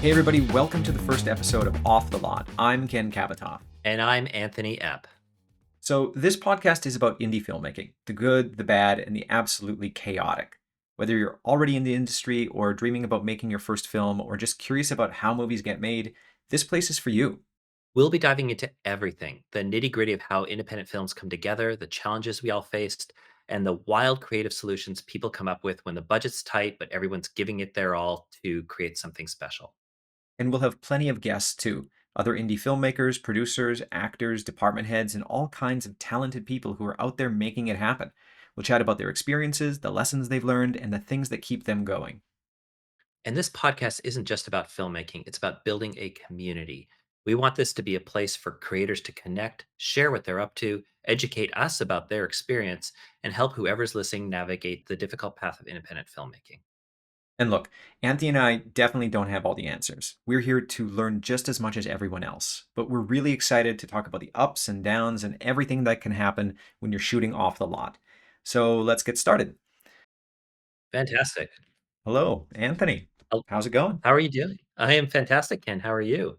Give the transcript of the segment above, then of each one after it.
Hey everybody, welcome to the first episode of Off the Lot. I'm Ken Kabatoff. And I'm Anthony Epp. So this podcast is about indie filmmaking, the good, the bad, and the absolutely chaotic. Whether you're already in the industry or dreaming about making your first film or just curious about how movies get made, this place is for you. We'll be diving into everything, the nitty gritty of how independent films come together, the challenges we all faced, and the wild creative solutions people come up with when the budget's tight, but everyone's giving it their all to create something special. And we'll have plenty of guests too. Other indie filmmakers, producers, actors, department heads, and all kinds of talented people who are out there making it happen. We'll chat about their experiences, the lessons they've learned, and the things that keep them going. And this podcast isn't just about filmmaking, it's about building a community. We want this to be a place for creators to connect, share what they're up to, educate us about their experience, and help whoever's listening navigate the difficult path of independent filmmaking. And look, Anthony and I definitely don't have all the answers. We're here to learn just as much as everyone else, but we're really excited to talk about the ups and downs and everything that can happen when you're shooting off the lot. So let's get started. Fantastic. Hello, Anthony. Hel How's it going? How are you doing? I am fantastic, Ken. How are you?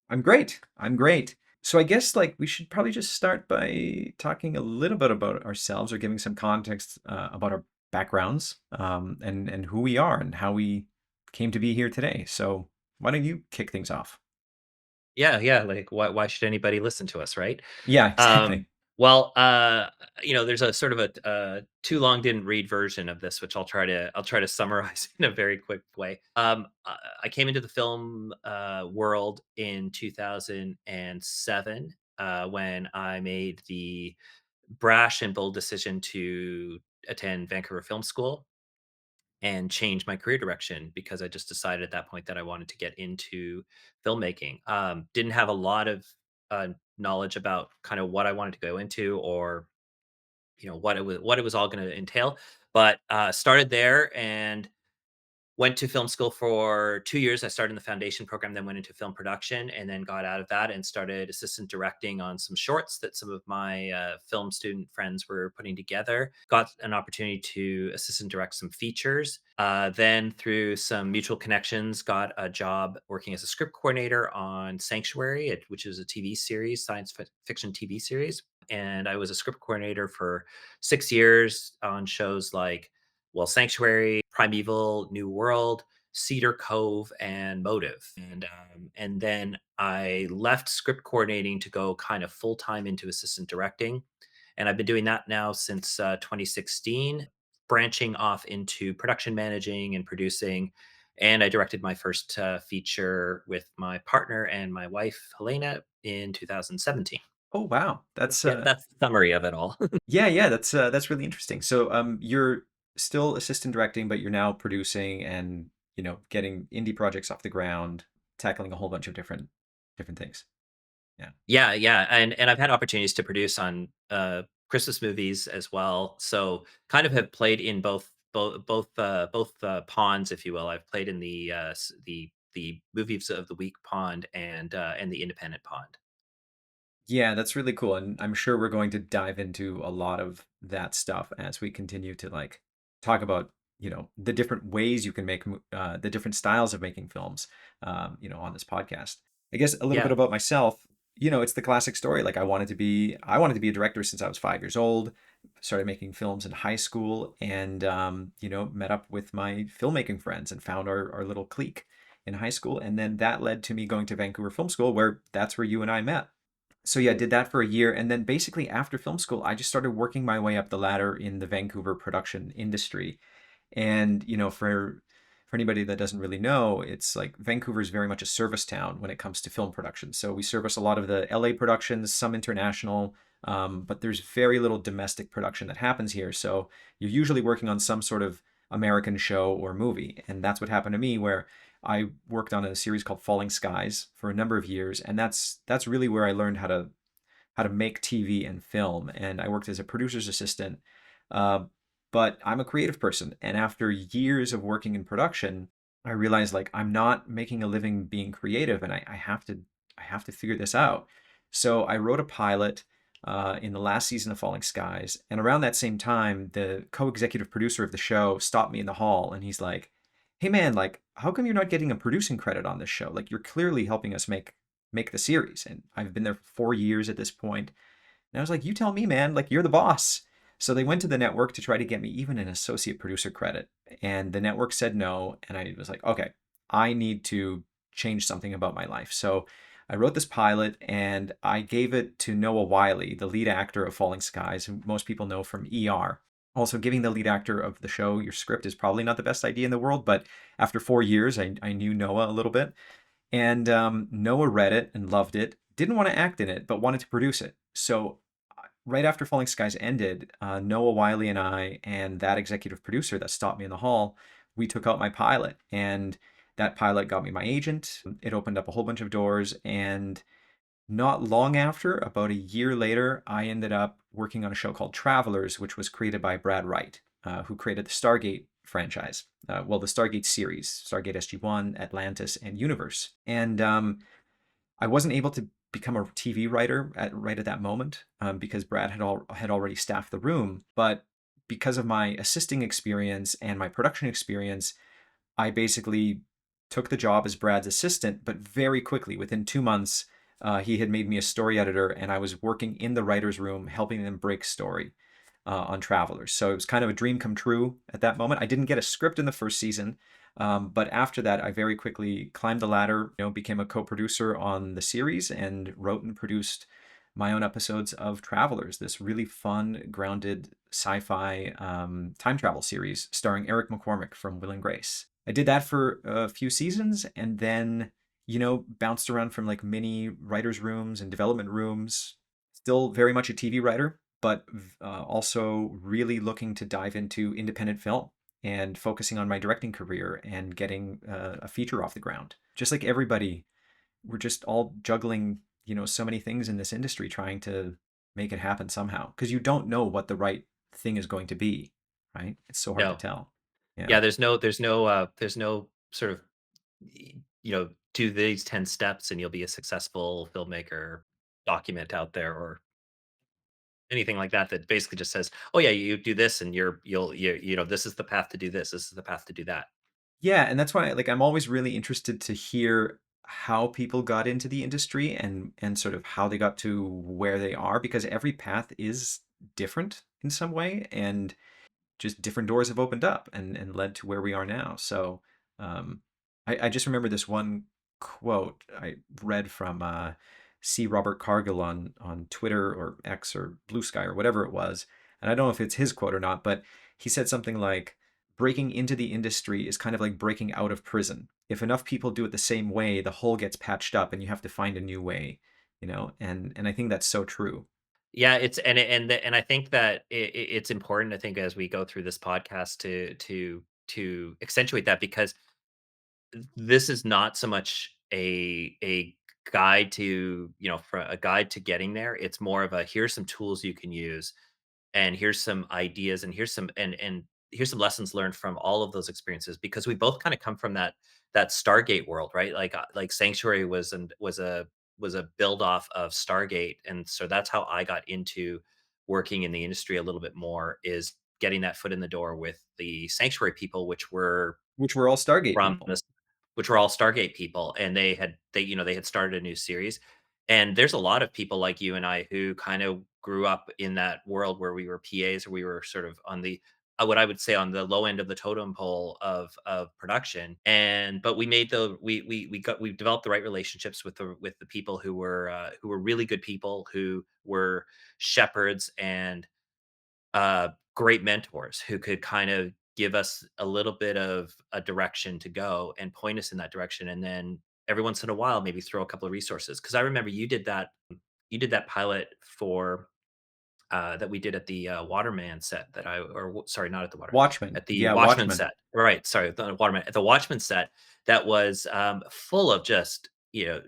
I'm great. I'm great. So I guess like we should probably just start by talking a little bit about ourselves or giving some context about our backgrounds and who we are and how we came to be here today. So why don't you kick things off? Yeah, yeah, like, why should anybody listen to us, right? Yeah, Um, exactly. well, there's a sort of too long didn't read version of this, which I'll try to summarize in a very quick way. I came into the film, world in 2007, when I made the brash and bold decision to attend Vancouver Film School and change my career direction because I just decided at that point that I wanted to get into filmmaking. Didn't have a lot of knowledge about kind of what I wanted to go into or what it was all going to entail, but started there and went to film school for 2 years. I started in the foundation program, then went into film production, and then got out of that and started assistant directing on some shorts that some of my, film student friends were putting together. Got an opportunity to assistant direct some features. Then through some mutual connections, got a job working as a script coordinator on Sanctuary, which is a TV series, fiction TV series. And I was a script coordinator for 6 years on shows like, well, Sanctuary, Primeval, New World, Cedar Cove, and Motive. And then I left script coordinating to go kind of full time into assistant directing, and I've been doing that now since 2016, branching off into production managing and producing. And I directed my first feature with my partner and my wife Helena in 2017. Oh wow. That's Yeah, that's the summary of it all. yeah, that's really interesting. So you're still assistant directing, but you're now producing and, getting indie projects off the ground, tackling a whole bunch of different things. Yeah. Yeah, yeah, and I've had opportunities to produce on, Christmas movies as well, so kind of have played in both ponds, if you will. I've played in the movies of the week pond and the independent pond. Yeah, that's really cool. And I'm sure we're going to dive into a lot of that stuff as we continue to like talk about, the different ways you can make the different styles of making films, on this podcast. I guess a little bit Yeah. about myself, it's the classic story. Like I wanted to be a director since I was 5 years old, started making films in high school and, met up with my filmmaking friends and found our little clique in high school. And then that led to me going to Vancouver Film School where that's where you and I met. So yeah, did that for a year, and then basically after film school, I just started working my way up the ladder in the Vancouver production industry. And for anybody that doesn't really know, it's like Vancouver is very much a service town when it comes to film production. So we service a lot of the LA productions, some international, but there's very little domestic production that happens here. So you're usually working on some sort of American show or movie, and that's what happened to me, where I worked on a series called Falling Skies for a number of years, and that's really where I learned how to make TV and film. And I worked as a producer's assistant, uh, but I'm a creative person, and after years of working in production, I realized like I'm not making a living being creative, and I have to figure this out. So I wrote a pilot. In the last season of Falling Skies. And around that same time, the co executive producer of the show stopped me in the hall and he's like, hey man, like, how come you're not getting a producing credit on this show? Like, you're clearly helping us make the series. And I've been there for 4 years at this point. And I was like, you tell me, man, like, you're the boss. So they went to the network to try to get me even an associate producer credit. And the network said no. And I was like, okay, I need to change something about my life. So I wrote this pilot and I gave it to Noah Wiley, the lead actor of Falling Skies, who most people know from ER. Also, giving the lead actor of the show your script is probably not the best idea in the world, but after 4 years, I knew Noah a little bit. And Noah read it and loved it, didn't want to act in it, but wanted to produce it. So right after Falling Skies ended, Noah Wiley and I and that executive producer that stopped me in the hall, we took out my pilot. And that pilot got me my agent. It opened up a whole bunch of doors. And not long after, about a year later, I ended up working on a show called Travelers, which was created by Brad Wright, who created the Stargate franchise. Well, the Stargate series, Stargate SG-1, Atlantis, and Universe. And I wasn't able to become a TV writer right at that moment because Brad had already staffed the room. But because of my assisting experience and my production experience, I basically took the job as Brad's assistant, but very quickly, within 2 months, he had made me a story editor, and I was working in the writer's room, helping them break story on Travelers. So it was kind of a dream come true at that moment. I didn't get a script in the first season, but after that, I very quickly climbed the ladder, became a co-producer on the series and wrote and produced my own episodes of Travelers, this really fun, grounded sci-fi time travel series starring Eric McCormick from Will and Grace. I did that for a few seasons and then, bounced around from like mini writers' rooms and development rooms. Still very much a TV writer, but also really looking to dive into independent film and focusing on my directing career and getting a feature off the ground. Just like everybody, we're just all juggling, so many things in this industry trying to make it happen somehow because you don't know what the right thing is going to be, right? It's so hard to No. tell. Yeah. Yeah, there's no sort of, do these 10 steps and you'll be a successful filmmaker document out there or anything like that that basically just says, "Oh yeah, you do this and this is the path to do this. This is the path to do that." Yeah, and that's why like I'm always really interested to hear how people got into the industry and sort of how they got to where they are because every path is different in some way and just different doors have opened up and led to where we are now. So I just remember this one quote I read from C. Robert Cargill on Twitter or X or Blue Sky or whatever it was. And I don't know if it's his quote or not, but he said something like, breaking into the industry is kind of like breaking out of prison. If enough people do it the same way, the hole gets patched up and you have to find a new way, and I think that's so true. Yeah, it's and I think that it's important. I think as we go through this podcast to accentuate that because this is not so much a guide to for a guide to getting there. It's more of a here's some tools you can use and here's some ideas and here's some lessons learned from all of those experiences because we both kind of come from that Stargate world, right? Like Sanctuary was a build off of Stargate, and so that's how I got into working in the industry a little bit more is getting that foot in the door with the Sanctuary people, which were Which were all Stargate from people. this which were all Stargate people, and they had started a new series. And there's a lot of people like you and I who kind of grew up in that world where we were PAs or we were sort of on the what I would say on the low end of the totem pole of production. And but we made the we developed the right relationships with the people who were really good people who were shepherds and great mentors who could kind of give us a little bit of a direction to go and point us in that direction. And then every once in a while, maybe throw a couple of resources. Cause I remember you did that pilot for, that we did at the Waterman set that sorry, not at the Water, Watchmen. at the Yeah, Watchman Watchmen. set. Right. Sorry, the Waterman, at the Watchman set that was full of just, a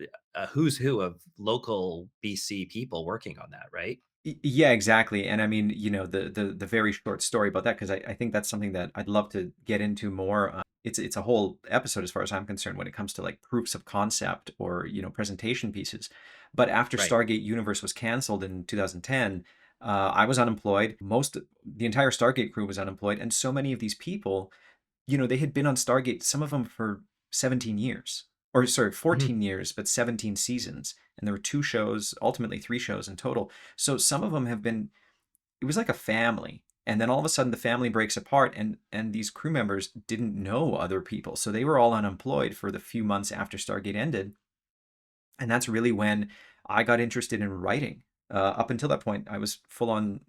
who's who of local BC people working on that. Right. Yeah, exactly. And I mean, the very short story about that, because I think that's something that I'd love to get into more. It's a whole episode as far as I'm concerned when it comes to like proofs of concept or, presentation pieces. But after Right. Stargate Universe was canceled in 2010, I was unemployed. The entire Stargate crew was unemployed, and so many of these people they had been on Stargate, some of them for 17 years, or sorry, Mhm. 14 years, but 17 seasons. And there were two shows, ultimately three shows in total. So some of them have been, it was like a family. And then all of a sudden the family breaks apart, and these crew members didn't know other people. So they were all unemployed for the few months after Stargate ended. And that's really when I got interested in writing. Up until that point, I was full on,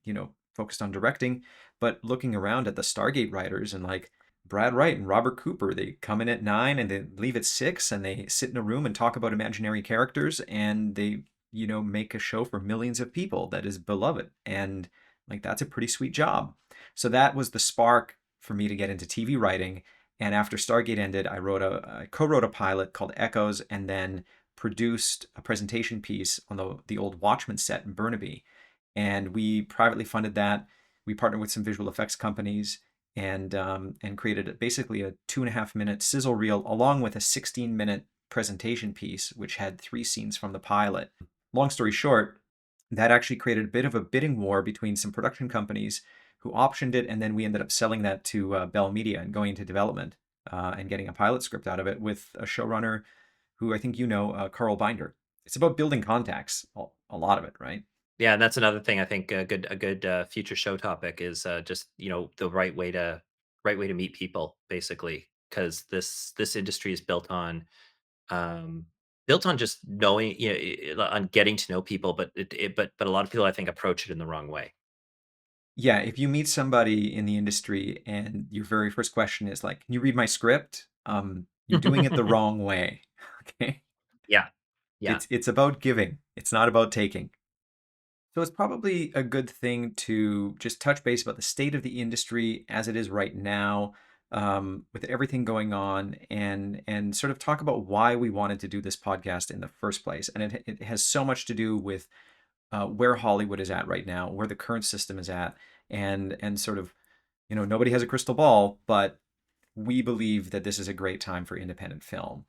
focused on directing, but looking around at the Stargate writers and like Brad Wright and Robert Cooper, they come in at 9 and they leave at 6, and they sit in a room and talk about imaginary characters, and they, make a show for millions of people that is beloved. And like that's a pretty sweet job. So that was the spark for me to get into TV writing. And after Stargate ended, I co-wrote a pilot called Echoes, and then produced a presentation piece on the old Watchmen set in Burnaby, and we privately funded that. We partnered with some visual effects companies, and created basically a 2.5 minute sizzle reel along with a 16-minute presentation piece, which had 3 scenes from the pilot. Long story short, that actually created a bit of a bidding war between some production companies who optioned it, and then we ended up selling that to Bell Media and going into development, and getting a pilot script out of it with a showrunner who I think Carl Binder. It's about building contacts, a lot of it, right? Yeah, and that's another thing I think a good future show topic is, just, the right way to meet people, basically, because this industry is um, built on just knowing, on getting to know people, but but a lot of people, I think, approach it in the wrong way. Yeah, if you meet somebody in the industry and your very first question is like, "Can you read my script?" You're doing it the wrong way. Okay? Yeah, yeah. It's about giving. It's not about taking. So it's probably a good thing to just touch base about the state of the industry as it is right now, with everything going on, and sort of talk about why we wanted to do this podcast in the first place. And it has so much to do with where Hollywood is at right now, where the current system is at, and sort of, nobody has a crystal ball, but we believe that this is a great time for independent film.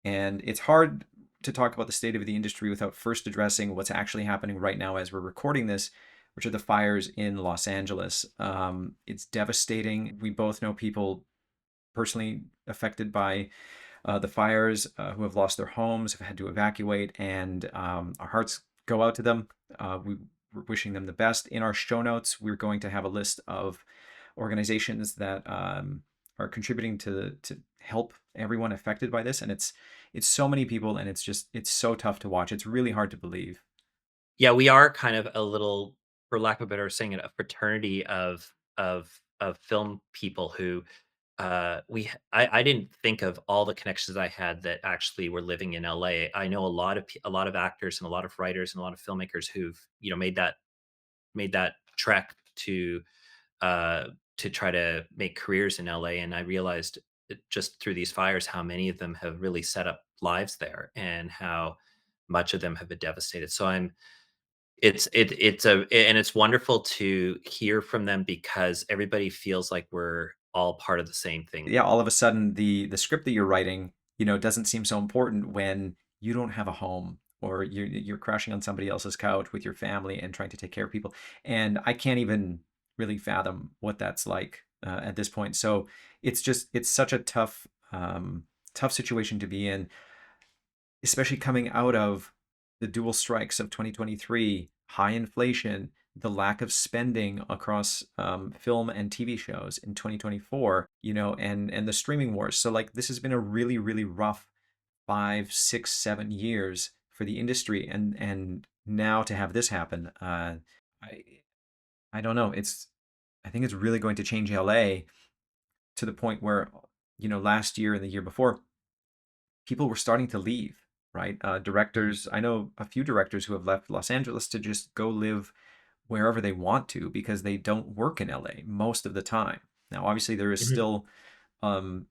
And it's hard to talk about the state of the industry without first addressing what's actually happening right now as we're recording this, which are the fires in Los Angeles. It's devastating. We both know people personally affected by the fires, who have lost their homes, have had to evacuate, and our hearts go out to them. We're wishing them the best. In our show notes, we're going to have a list of organizations that are contributing to help everyone affected by this, and it's so many people, and it's so tough to watch. It's really hard to believe. Yeah, we are kind of a little, for lack of a better saying it, a fraternity of film people who, I didn't think of all the connections I had that actually were living in LA. I know a lot of actors and a lot of writers and a lot of filmmakers who've, made that trek uh to try to make careers in LA, and I realized just through these fires how many of them have really set up lives there and how much of them have been devastated. So it's wonderful to hear from them because everybody feels like we're all part of the same thing. Yeah, all of a sudden the script that you're writing, doesn't seem so important when you don't have a home, or you're crashing on somebody else's couch with your family and trying to take care of people. And I can't even really fathom what that's like at this point. So it's such a tough situation to be in, especially coming out of the dual strikes of 2023, high inflation, the lack of spending across film and TV shows in 2024, and the streaming wars. So like this has been a really, really rough 5, 6, 7 years for the industry, and now to have this happen, I I don't know. I think it's really going to change LA to the point where, last year and the year before, people were starting to leave, right? Mhm, Directors, I know a few directors who have left Los Angeles to just go live wherever they want to because they don't work in LA most of the time. Now, obviously, there is mhm. still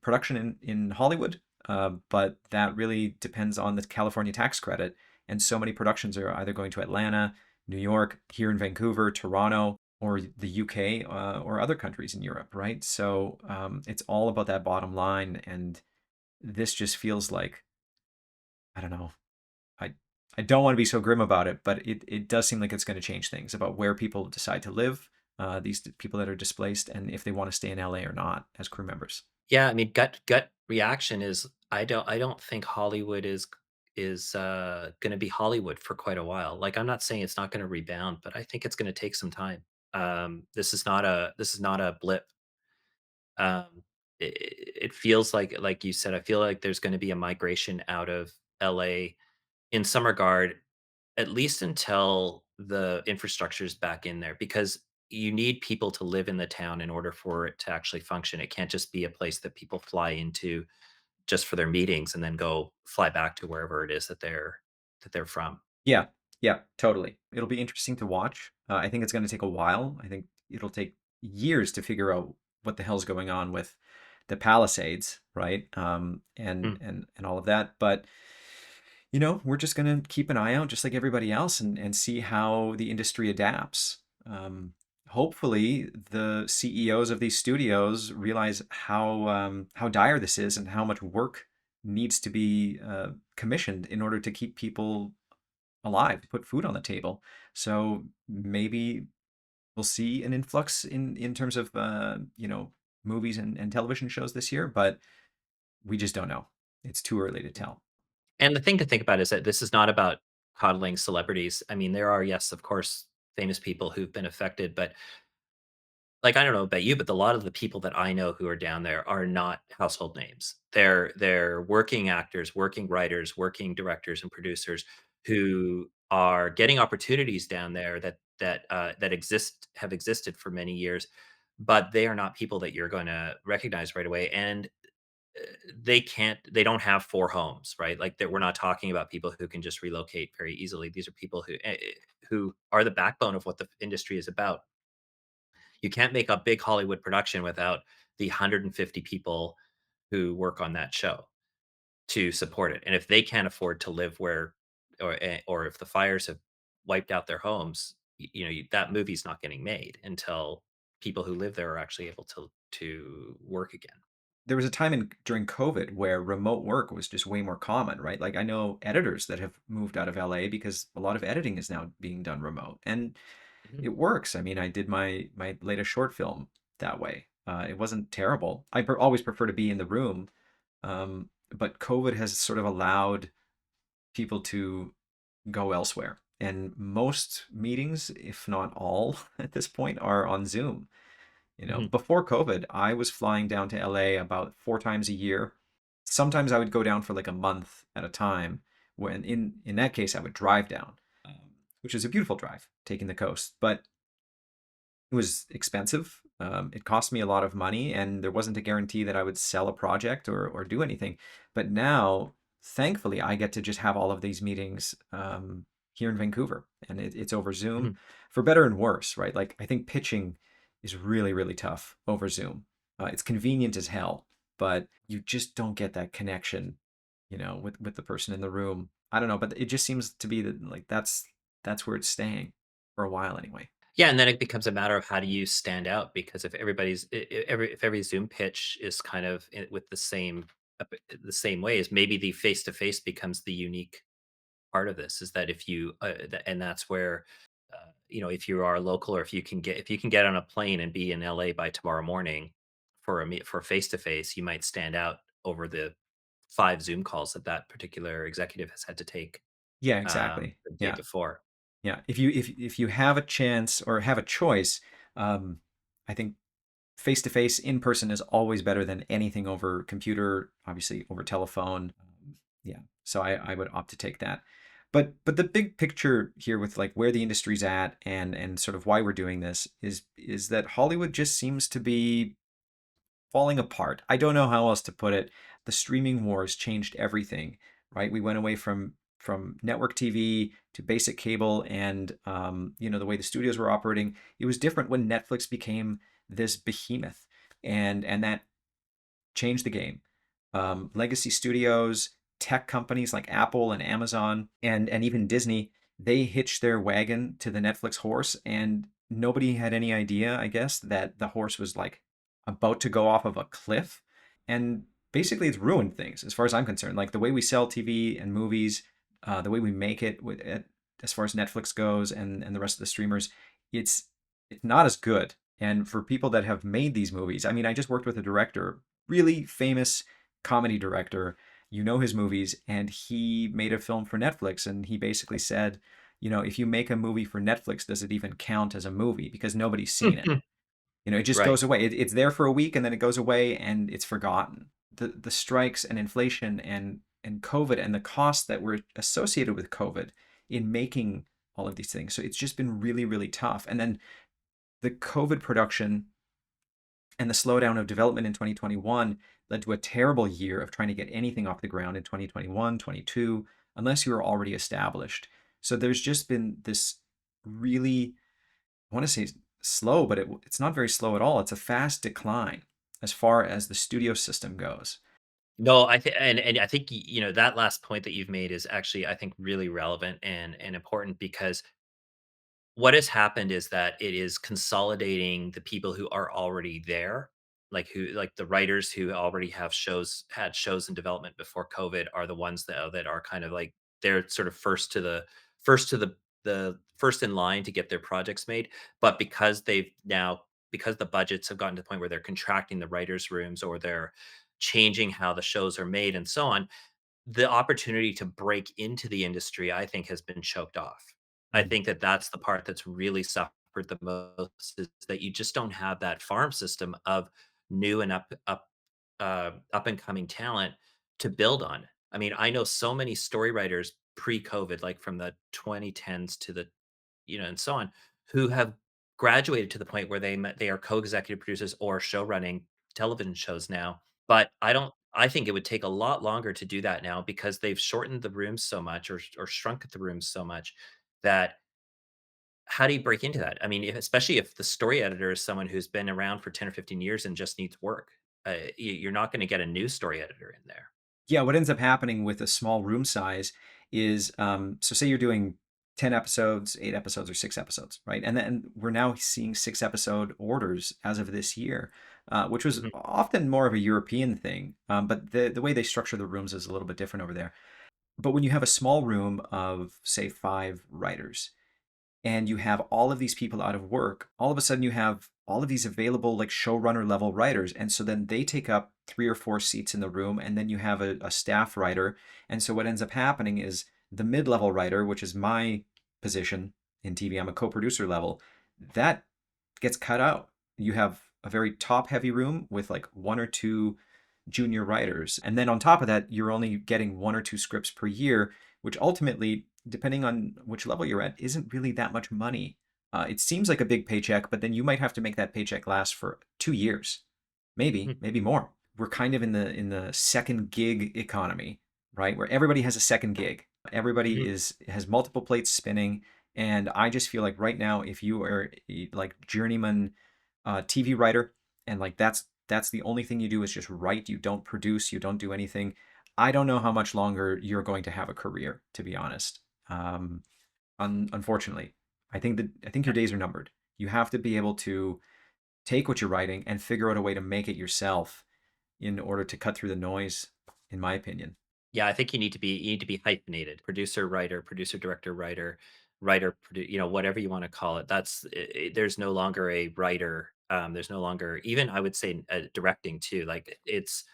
production in Hollywood, but that really depends on the California tax credit. And so many productions are either going to Atlanta, New York, here in Vancouver, Toronto, or the UK, or other countries in Europe, right? So it's all about that bottom line. And this just feels like, I don't know, I I don't want to be so grim about it, but it does seem like it's going to change things about where people decide to live, these people that are displaced, and if they want to stay in LA or not as crew members. Yeah, I mean, gut reaction is I don't think Hollywood is gonna be Hollywood for quite a while. Like, I'm not saying it's not gonna rebound, but I think it's gonna take some time. This is not a blip. It feels like you said, I feel like there's gonna be a migration out of LA in some regard, at least until the infrastructure is back in there, because you need people to live in the town in order for it to actually function. It can't just be a place that people fly into just for their meetings and then go fly back to wherever it is that they're from. Yeah, yeah, totally. It'll be interesting to watch. I think it's going to take a while. I think it'll take years to figure out what the hell's going on with the Palisades, right? Mm, And all of that. But we're just going to keep an eye out, just like everybody else, and see how the industry adapts. Hopefully, the CEOs of these studios realize how dire this is and how much work needs to be commissioned in order to keep people alive, to put food on the table. So maybe we'll see an influx in terms of movies and television shows this year, but we just don't know. It's too early to mm. tell. And the thing to think about is that this is not about coddling celebrities. I mean, there are, yes, of course, famous people who've been affected, but like, I don't know about you, but a lot of the people that I know who are down there are not household names. They're working actors, working writers, working directors and producers who are getting opportunities down there that have existed for many years, but they are not people that you're going to recognize right away. And they don't have four homes, right? Like, that we're not talking about people who can just relocate very easily. These are people who are the backbone of what the industry is about. You can't make a big Hollywood production without the 150 people who work on that show to support it. And if they can't afford to live where, or if the fires have wiped out their homes, that movie's not getting made until people who live there are actually able to work again. There was a time during COVID where remote work was just way more common, right? Like I know editors that have moved out of LA because a lot of editing is now being done remote, and Mhm, it works. I mean, I did my latest short film that way. It wasn't terrible. I always prefer to be in the room, but COVID has sort of allowed people to go elsewhere. And most meetings, if not all at this point, are on Zoom. mhm, Before COVID, I was flying down to LA about 4 times a year. Sometimes I would go down for like a month at a time. When in that case, I would drive down, which is a beautiful drive, taking the coast. But it was expensive. It cost me a lot of money, and there wasn't a guarantee that I would sell a project or do anything. But now, thankfully, I get to just have all of these meetings here in Vancouver, and it's over Zoom, mhm. for better and worse, right? Like I think pitching is really, really tough over Zoom. It's convenient as hell, but you just don't get that connection, with the person in the room. I don't know, but it just seems to be that like that's where it's staying for a while anyway. Yeah, and then it becomes a matter of how do you stand out, because if every Zoom pitch is kind of with the same ways, maybe the face to face becomes the unique part of this. Is that if you and that's where if you are local, or if you can get on a plane and be in LA by tomorrow morning for face to face, you might stand out over the 5 Zoom calls that particular executive has had to take Yeah, exactly. the day Yeah. before. Yeah. If you have a chance or have a choice, um, I think face to face in person is always better than anything over computer, obviously over telephone. Yeah. So I would opt to take that. But the big picture here with like where the industry's at and sort of why we're doing this is that Hollywood just seems to be falling apart. I don't know how else to put it. The streaming wars changed everything, right? We went away from network TV to basic cable, and the way the studios were operating. It was different when Netflix became this behemoth, and that changed the game. Legacy studios, tech companies like Apple and Amazon, and even Disney, they hitched their wagon to the Netflix horse, and nobody had any idea, I guess, that the horse was like about to go off of a cliff. And basically, it's ruined things as far as I'm concerned. Like the way we sell TV and movies, the way we make it as far as Netflix goes, and the rest of the streamers, it's not as good. And for people that have made these movies, I mean, I just worked with a director really famous comedy director. You know his movies, and he made a film for Netflix, and he basically said, if you make a movie for Netflix, does it even count as a movie? Because nobody's seen it. It just Right. goes away. It's there for a week and then it goes away and it's forgotten. The strikes and inflation and COVID and the costs that were associated with COVID in making all of these things. So it's just been really, really tough. And then the COVID production and the slowdown of development in 2021 led to a terrible year of trying to get anything off the ground in 2021, 22, unless you were already established. So there's just been this really, I want to say slow, but it's not very slow at all. It's a fast decline as far as the studio system goes. No, I think and I think that last point that you've made is actually I think really relevant and important because what has happened is that it is consolidating the people who are already there, like the writers who already had shows in development before COVID are the ones that are kind of like they're sort of first to the first in line to get their projects made. But because the budgets have gotten to the point where they're contracting the writers' rooms or they're changing how the shows are made and so on, the opportunity to break into the industry, I think, has been choked off. I Mm. think that that's the part that's really suffered the most is that you just don't have that farm system of new and up and coming talent to build on. I mean, I know so many story writers pre-COVID, like from the 2010s to the and so on, who have graduated to the point where they are co-executive producers or show running television shows now. But I think it would take a lot longer to do that now because they've shortened the rooms so much or shrunk the rooms so much that how do you break into that? I mean, especially if the story editor is someone who's been around for 10 or 15 years and just needs work. You're not going to get a new story editor in there. Yeah, what ends up happening with a small room size is, so say you're doing 10 episodes, 8 episodes, or 6 episodes, right? And then we're now seeing 6 episode orders as of this year, which was Mhm. often more of a European thing. But the way they structure the rooms is a little bit different over there. But when you have a small room of, say, 5 writers, and you have all of these people out of work, all of a sudden you have all of these available like showrunner level writers. And so then they take up 3 or 4 seats in the room, and then you have a staff writer. And so what ends up happening is the mid-level writer, which is my position in TV, I'm a co-producer level, that gets cut out. You have a very top heavy room with like 1 or 2 junior writers. And then on top of that, you're only getting 1 or 2 scripts per year, which ultimately, depending on which level you're at, isn't really that much money. It seems like a big paycheck, but then you might have to make that paycheck last for 2 years, maybe more. We're kind of in the second gig economy, right? Where everybody has a second gig. Everybody Mhm. has multiple plates spinning, and I just feel like right now, if you are like journeyman TV writer, and like that's the only thing you do is just write. You don't produce. You don't do anything. I don't know how much longer you're going to have a career, to be honest. Um, unfortunately, I think your days are numbered. You have to be able to take what you're writing and figure out a way to make it yourself in order to cut through the noise, in my opinion. Yeah, I think you need to be hyphenated. Producer, writer, producer, director, writer, whatever you want to call it. There's no longer a writer. There's no longer even I would say directing too. Like it's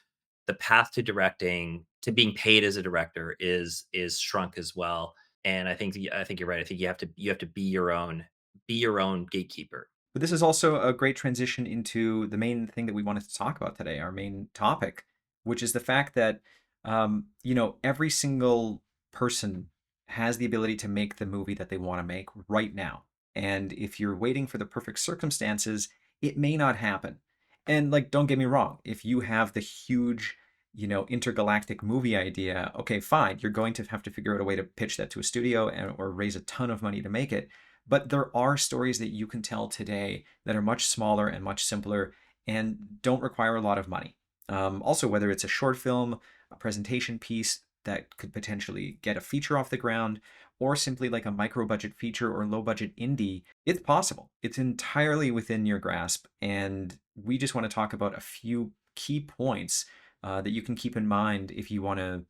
the path to directing to being paid as a director is shrunk as well. And I think you're right. I think you have to be your own gatekeeper. But this is also a great transition into the main thing that we wanted to talk about today, our main topic, which is the fact that every single person has the ability to make the movie that they want to make right now. And if you're waiting for the perfect circumstances, it may not happen. And like, don't get me wrong, if you have the huge, intergalactic movie idea, okay, fine, you're going to have to figure out a way to pitch that to a studio or raise a ton of money to make it. But there are stories that you can tell today that are much smaller and much simpler and don't require a lot of money. Also, whether it's a short film, a presentation piece that could potentially get a feature off the ground, or simply like a micro budget feature or low budget indie, it's possible. It's entirely within your grasp. And we just want to talk about a few key points that you can keep in mind if you want to,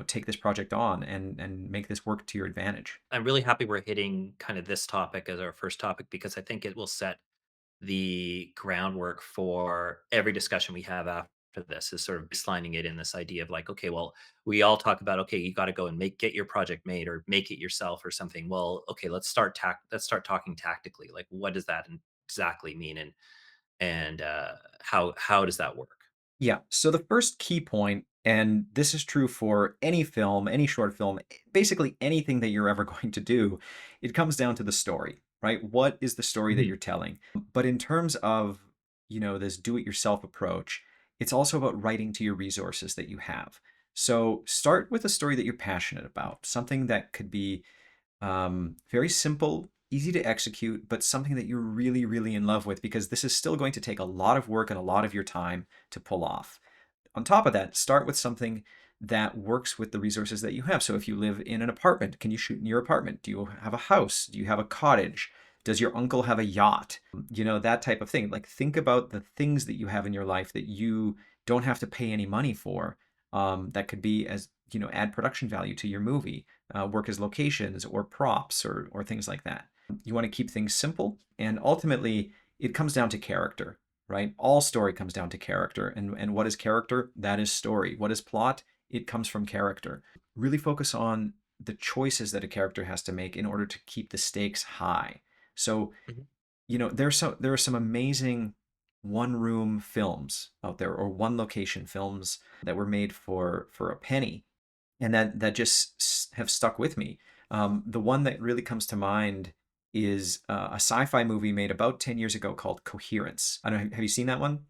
take this project on and make this work to your advantage. I'm really happy we're hitting kind of this topic as our first topic because I think it will set the groundwork for every discussion we have after for this is sort of baselining it in this idea of like, okay, well, we all talk about, okay, you got to go and get your project made or make it yourself or something. Well, okay, let's start talking tactically. Like, what does that exactly mean, and how does that work? Yeah. So the first key point, and this is true for any film, any short film, basically anything that you're ever going to do, it comes down to the story, right? What is the story that Mhm, you're telling? But in terms of, this do-it-yourself approach, it's also about writing to your resources that you have. So start with a story that you're passionate about, something that could be very simple, easy to execute, but something that you're really, really in love with, because this is still going to take a lot of work and a lot of your time to pull off. On top of that, start with something that works with the resources that you have. So if you live in an apartment, can you shoot in your apartment? Do you have a house? Do you have a cottage? Does your uncle have a yacht? That type of thing. Like, think about the things that you have in your life that you don't have to pay any money for. That could be as, add production value to your movie, work as locations or props or things like that. You want to keep things simple, and ultimately it comes down to character, right? All story comes down to character. And what is character? That is story. What is plot? It comes from character. Really focus on the choices that a character has to make in order to keep the stakes high. So, mhm. there are some amazing one room films out there, or one location films that were made for a penny, and that just have stuck with me. The one that really comes to mind is a sci-fi movie made about 10 years ago called Coherence. I don't know, have you seen that one?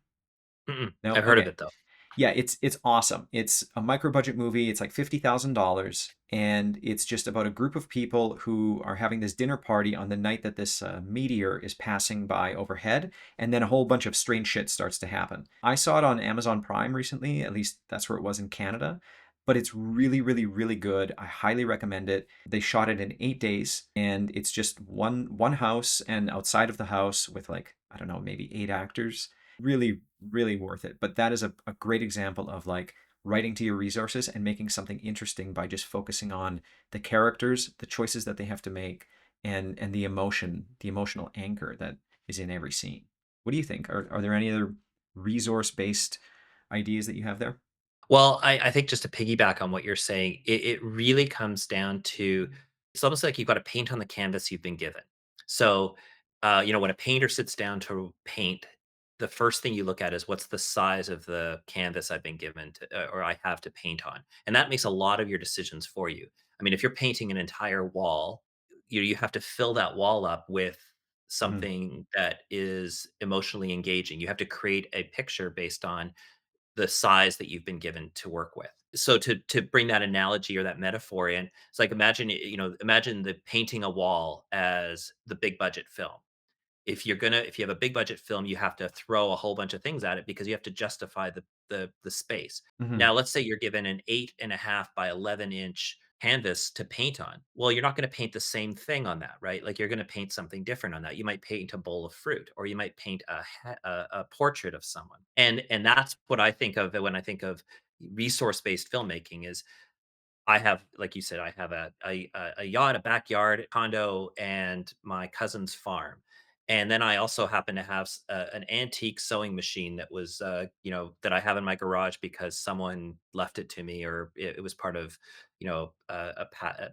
Mm-mm. No? I've heard of Okay. it though. Yeah, it's awesome. It's a micro budget movie. It's like $50,000, and it's just about a group of people who are having this dinner party on the night that this meteor is passing by overhead, and then a whole bunch of strange shit starts to happen. I saw it on Amazon Prime recently, at least that's where it was in Canada, but it's really, really, really good. I highly recommend it. They shot it in 8 days, and it's just one house, and outside of the house with, like, I don't know, maybe 8 actors. Really, really worth it. But that is a great example of, like, writing to your resources and making something interesting by just focusing on the characters, the choices that they have to make, and the emotion, the emotional anchor that is in every scene. What do you think? Are there any other resource-based ideas that you have there? Well, I think just to piggyback on what you're saying, it really comes down to it's almost like you've got to paint on the canvas you've been given. So, when a painter sits down to paint, the first thing you look at is what's the size of the canvas I've been given or I have to paint on, and that makes a lot of your decisions for you. I mean, if you're painting an entire wall, you have to fill that wall up with Mhm. something that is emotionally engaging. You have to create a picture based on the size that you've been given to work with. So to bring that analogy or that metaphor in, it's like imagine the painting a wall as the big budget film. If you have a big budget film, you have to throw a whole bunch of things at it because you have to justify the space. Mhm. Now, let's say you're given an 8.5 by 11-inch canvas to paint on. Well, you're not going to paint the same thing on that, right? Like you're going to paint something different on that. You might paint a bowl of fruit, or you might paint a portrait of someone. And that's what I think of when I think of resource based filmmaking is I have, like you said, I have a yacht, a backyard, condo, and my cousin's farm. And then I also happen to have an antique sewing machine that was, that I have in my garage because someone left it to me, or it was part of, a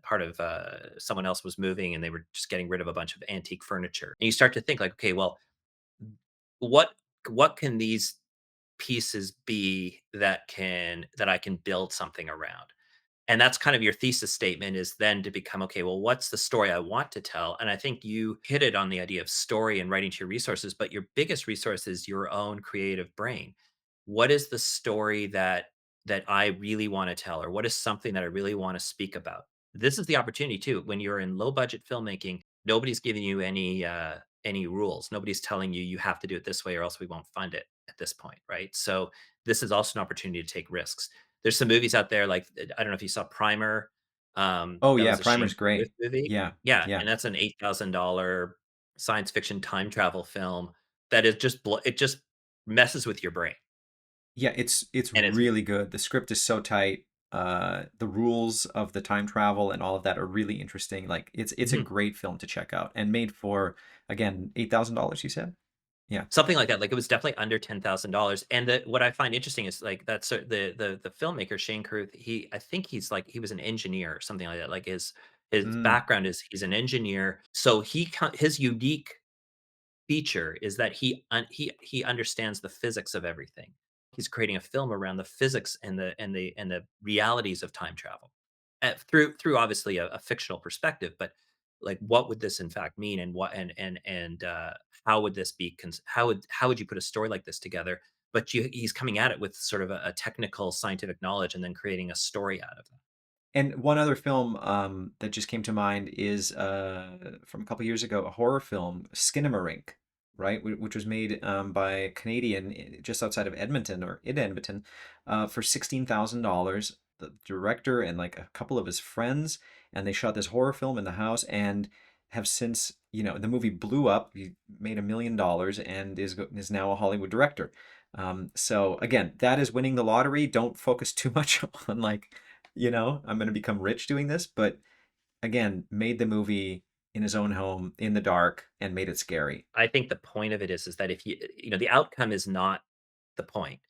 part of someone else was moving, and they were just getting rid of a bunch of antique furniture. And you start to think like, okay, well, what what can these pieces be that I can build something around? And that's kind of your thesis statement is then to become, okay, well, what's the story I want to tell? And I think you hit it on the idea of story and writing to your resources, but your biggest resource is your own creative brain. What is the story that I really want to tell, or what is something that I really want to speak about? This is the opportunity too. When you're in low budget filmmaking, nobody's giving you any rules. Nobody's telling you you have to do it this way or else we won't fund it at this point, right? So this is also an opportunity to take risks. There's some movies out there like I don't know if you saw Primer. Oh That yeah, was a Shane Primer's Carruth great. movie. Yeah. Yeah, Yeah. and that's an $8,000 science fiction time travel film that is it just messes with your brain, Yeah, it's and it's really good. The script is so tight. The rules of the time travel and all of that are really interesting. Like, it's a mhm. great film to check out, and made for, again, $8,000, you said? Yeah. Something like that, like, it was definitely under $10,000, and what I find interesting is, like, that's the filmmaker, Shane Carruth, I think he was an engineer or something like that, like, his Mm. background is he's an engineer, so his unique feature is that he understands the physics of everything. He's creating a film around the physics and the realities of time travel, through obviously a fictional perspective. But like, what would this in fact mean, and what and how would this be? How would you put a story like this together? But he's coming at it with sort of a technical scientific knowledge, and then creating a story out of that. And one other film that just came to mind is from a couple years ago, a horror film, Skinamarink, right? Which was made by a Canadian just outside of Edmonton or in Edmonton for $16,000. The director and like a couple of his friends, and they shot this horror film in the house and have since, the movie blew up. He made $1 million and is now a Hollywood director. So again, that is winning the lottery. Don't focus too much on like I'm going to become rich doing this. But again, made the movie in his own home in the dark and made it scary. I think the point of it is that if the outcome is not the point.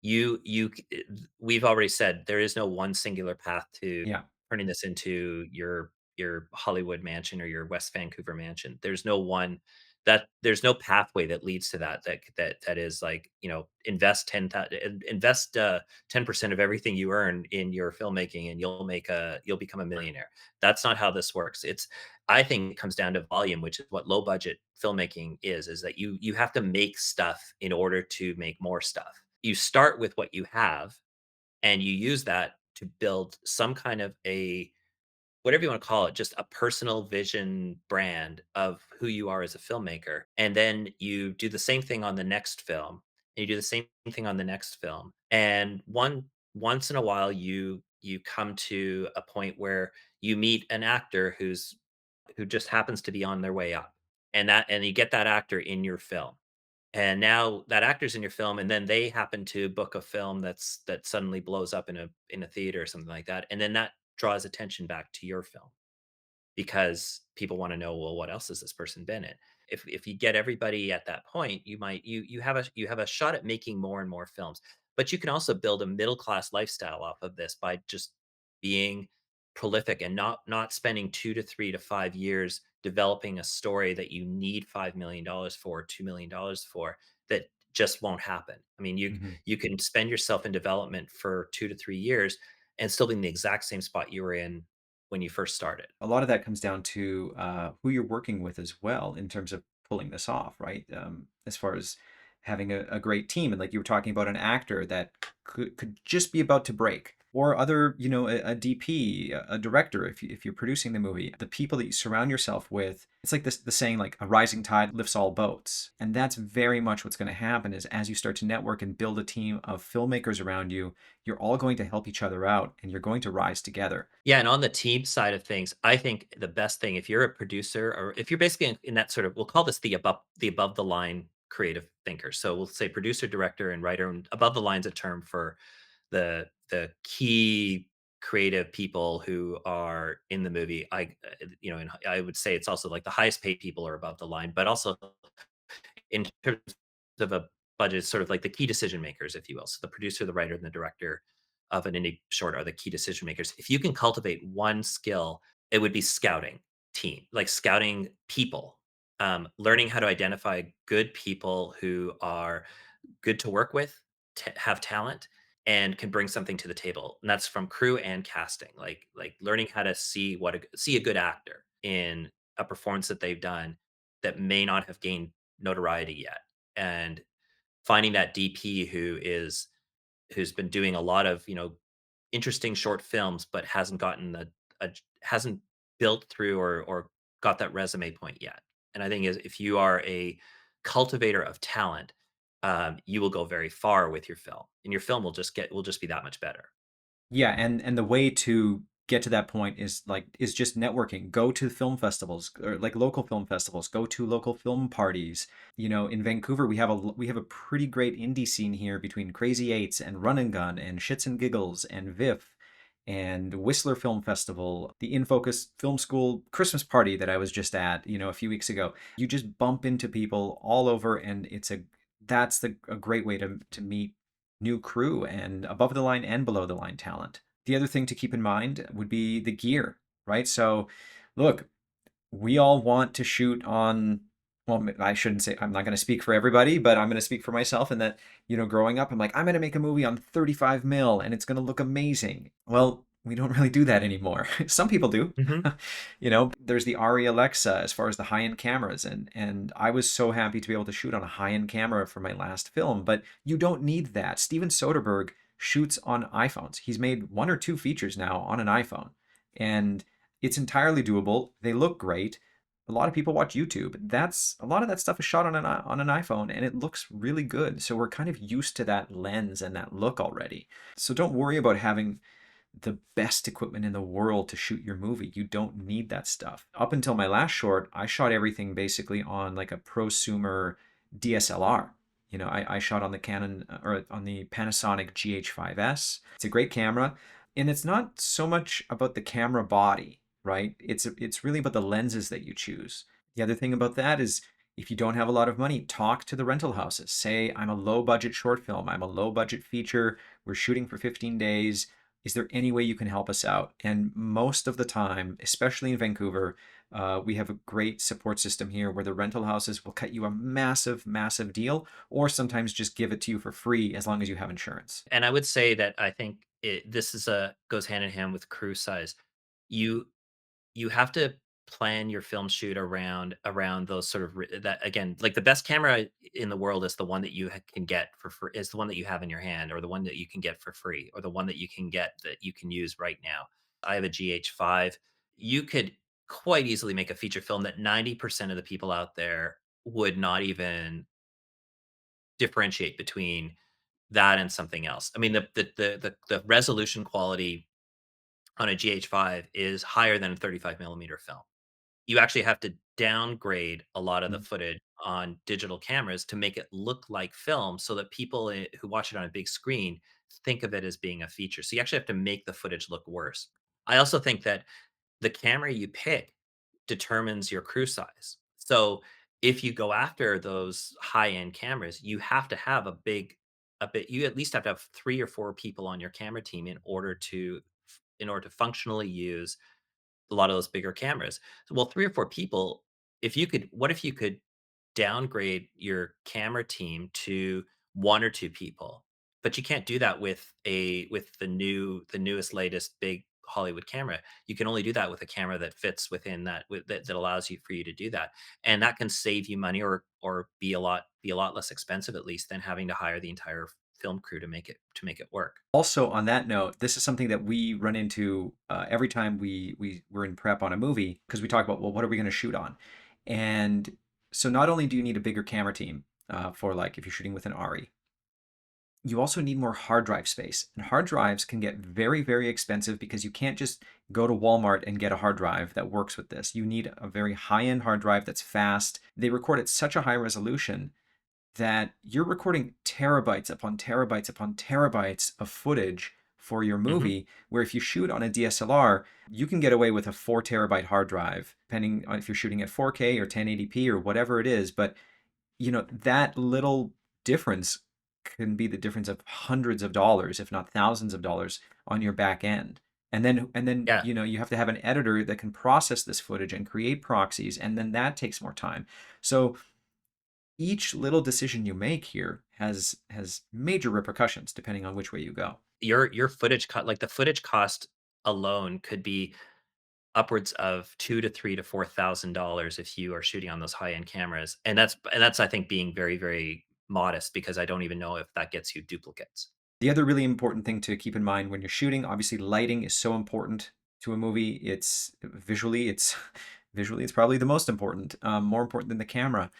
We've already said there is no one singular path to Yeah. turning this into your Hollywood mansion or your West Vancouver mansion. There's no pathway that leads to that is like, invest 10% of everything you earn in your filmmaking, and you'll become a millionaire. That's not how this works. I think it comes down to volume, which is what low budget filmmaking is that you have to make stuff in order to make more stuff. You start with what you have, and you use that to build some kind of a, whatever you want to call it, just a personal vision brand of who you are as a filmmaker. And then you do the same thing on the next film, and you do the same thing on the next film. And once in a while you come to a point where you meet an actor who just happens to be on their way up. And you get that actor in your film. And now that actor's in your film, and then they happen to book a film that suddenly blows up in a theater or something like that. And then that draws attention back to your film, because people want to know, well, what else has this person been in? If you get everybody at that point, you have a shot at making more and more films. But you can also build a middle class lifestyle off of this by just being prolific, and not spending 2 to 3 to 5 years developing a story that you need $5 million for, $2 million for, that just won't happen. I mean, Mhm. you can spend yourself in development for 2 to 3 years and still be in the exact same spot you were in when you first started. A lot of that comes down to who you're working with as well in terms of pulling this off, right? As far as having a great team, and like you were talking about an actor that could just be about to break, or other, a DP, a director, if you're producing the movie, the people that you surround yourself with. It's like this the saying, like a rising tide lifts all boats, and that's very much what's going to happen. Is as you start to network and build a team of filmmakers around you, you're all going to help each other out, and you're going to rise together. Yeah, and on the team side of things, I think the best thing, if you're a producer, or if you're basically in that sort of, we'll call this the above the line creative thinker. So we'll say producer, director, and writer. And above the line's a term for the key creative people who are in the movie. And I would say it's also like the highest paid people are above the line, but also in terms of a budget, sort of like the key decision makers, if you will. So the producer, the writer, and the director of an indie short are the key decision makers. If you can cultivate one skill, it would be scouting like scouting people, learning how to identify good people who are good to work with, have talent, and can bring something to the table. And that's from crew and casting. Like learning how to see a good actor in a performance that they've done that may not have gained notoriety yet, and finding that DP who's been doing a lot of interesting short films, but hasn't built through or got that resume point yet. And I think if you are a cultivator of talent, you will go very far with your film, and your film will just be that much better. Yeah, and the way to get to that point is just networking. Go to film festivals, or like local film festivals. Go to local film parties. In Vancouver, we have a pretty great indie scene here between Crazy Eights and Run and Gun and Shits and Giggles and VIF. and Whistler Film Festival, the In Focus Film School Christmas party that I was just at, a few weeks ago. You just bump into people all over, and that's a great way to meet new crew and above the line and below the line talent. The other thing to keep in mind would be the gear, right? So, look, we all want to shoot on, well, I shouldn't say, I'm not going to speak for everybody, but I'm going to speak for myself in that, growing up, I'm like, I'm going to make a movie on 35 mil and it's going to look amazing. Well, we don't really do that anymore. Some people do. Mhm. There's the Ari Alexa as far as the high-end cameras, and I was so happy to be able to shoot on a high-end camera for my last film, but you don't need that. Steven Soderbergh shoots on iPhones. He's made one or two features now on an iPhone, and it's entirely doable. They look great. A lot of people watch YouTube. That's a lot of that stuff is shot on an iPhone, and it looks really good. So we're kind of used to that lens and that look already. So don't worry about having the best equipment in the world to shoot your movie. You don't need that stuff. Up until my last short, I shot everything basically on like a prosumer DSLR. I shot on the Canon or on the Panasonic GH5S. It's a great camera, and it's not so much about the camera body, right? It's really about the lenses that you choose. The other thing about that is if you don't have a lot of money, talk to the rental houses. Say, I'm a low budget short film, I'm a low budget feature, we're shooting for 15 days. Is there any way you can help us out? And most of the time, especially in Vancouver, we have a great support system here where the rental houses will cut you a massive, massive deal, or sometimes just give it to you for free as long as you have insurance. And I would say that I think this is a goes hand in hand with crew size. You you have to plan your film shoot around those sort of that again, like the best camera in the world is the one that you can get for free, is the one that you have in your hand, or the one that you can get for free, or the one that you can get that you can use right now. I have a GH5. You could quite easily make a feature film that 90% of the people out there would not even differentiate between that and something else. I mean, the resolution quality on a GH5 is higher than a 35 millimeter film. You actually have to downgrade a lot of the Mm. footage on digital cameras to make it look like film so that people who watch it on a big screen think of it as being a feature. So you actually have to make the footage look worse. I also think that the camera you pick determines your crew size. So if you go after those high-end cameras, you have to have a bit you at least have to have 3 or 4 people on your camera team in order to functionally use a lot of those bigger cameras. So, well, 3 or 4 people, if you could what if you could downgrade your camera team to 1 or 2 people? But you can't do that with the newest, latest big Hollywood camera. You can only do that with a camera that fits within that allows you for you to do that. And that can save you money or be a lot less expensive at least than having to hire the entire film crew to make it work. Also, on that note, this is something that we run into every time we're in prep on a movie because we talk about, well, what are we going to shoot on? And so not only do you need a bigger camera team for like if you're shooting with an ARRI, you also need more hard drive space. And hard drives can get very, very expensive because you can't just go to Walmart and get a hard drive that works with this. You need a very high-end hard drive that's fast. They record at such a high resolution that you're recording terabytes upon terabytes upon terabytes of footage for your Mhm. movie, where if you shoot on a DSLR, you can get away with a 4 terabyte hard drive, depending on if you're shooting at 4K or 1080p or whatever it is. But that little difference can be the difference of hundreds of dollars, if not thousands of dollars on your back end. And then Yeah. you have to have an editor that can process this footage and create proxies, and then that takes more time. So each little decision you make here has major repercussions depending on which way you go. Your like the footage cost alone could be upwards of 2 to 3 to $4,000 if you are shooting on those high-end cameras, and that's I think being very, very modest because I don't even know if that gets you duplicates. The other really important thing to keep in mind when you're shooting, obviously lighting is so important to a movie. It's visually it's probably the most important, more important than the camera.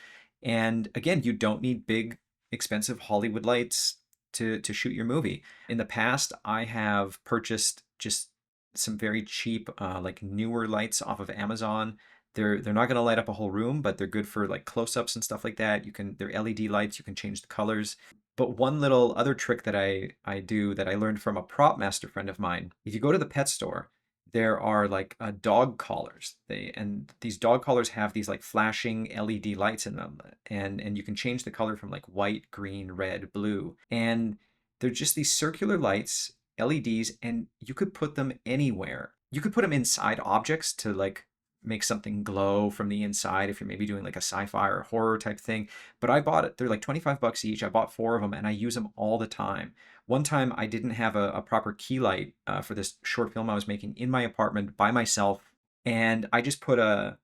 And again, you don't need big, expensive Hollywood lights to shoot your movie. In the past, I have purchased just some very cheap, like newer lights off of Amazon. They're not going to light up a whole room, but they're good for like close-ups and stuff like that. They're LED lights. You can change the colors. But one little other trick that I do that I learned from a prop master friend of mine, if you go to the pet store, there are like dog collars. And these dog collars have these like flashing LED lights in them, and you can change the color from like white, green, red, blue, and they're just these circular lights, LEDs, and you could put them anywhere. You could put them inside objects to like make something glow from the inside if you're maybe doing like a sci-fi or horror type thing. But I bought it. They're like 25 bucks each. I bought four of them and I use them all the time. One time I didn't have a proper key light for this short film I was making in my apartment by myself. And I just I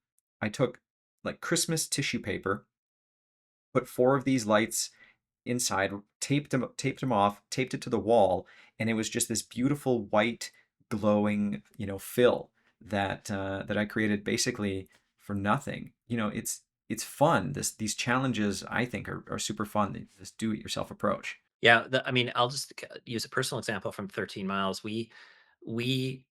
took like Christmas tissue paper, put four of these lights inside, taped them off, taped it to the wall, and it was just this beautiful white glowing, fill that I created basically for nothing. It's fun. These challenges I think are super fun. This do it yourself approach. Yeah, I mean, I'll just use a personal example from 13 Miles. We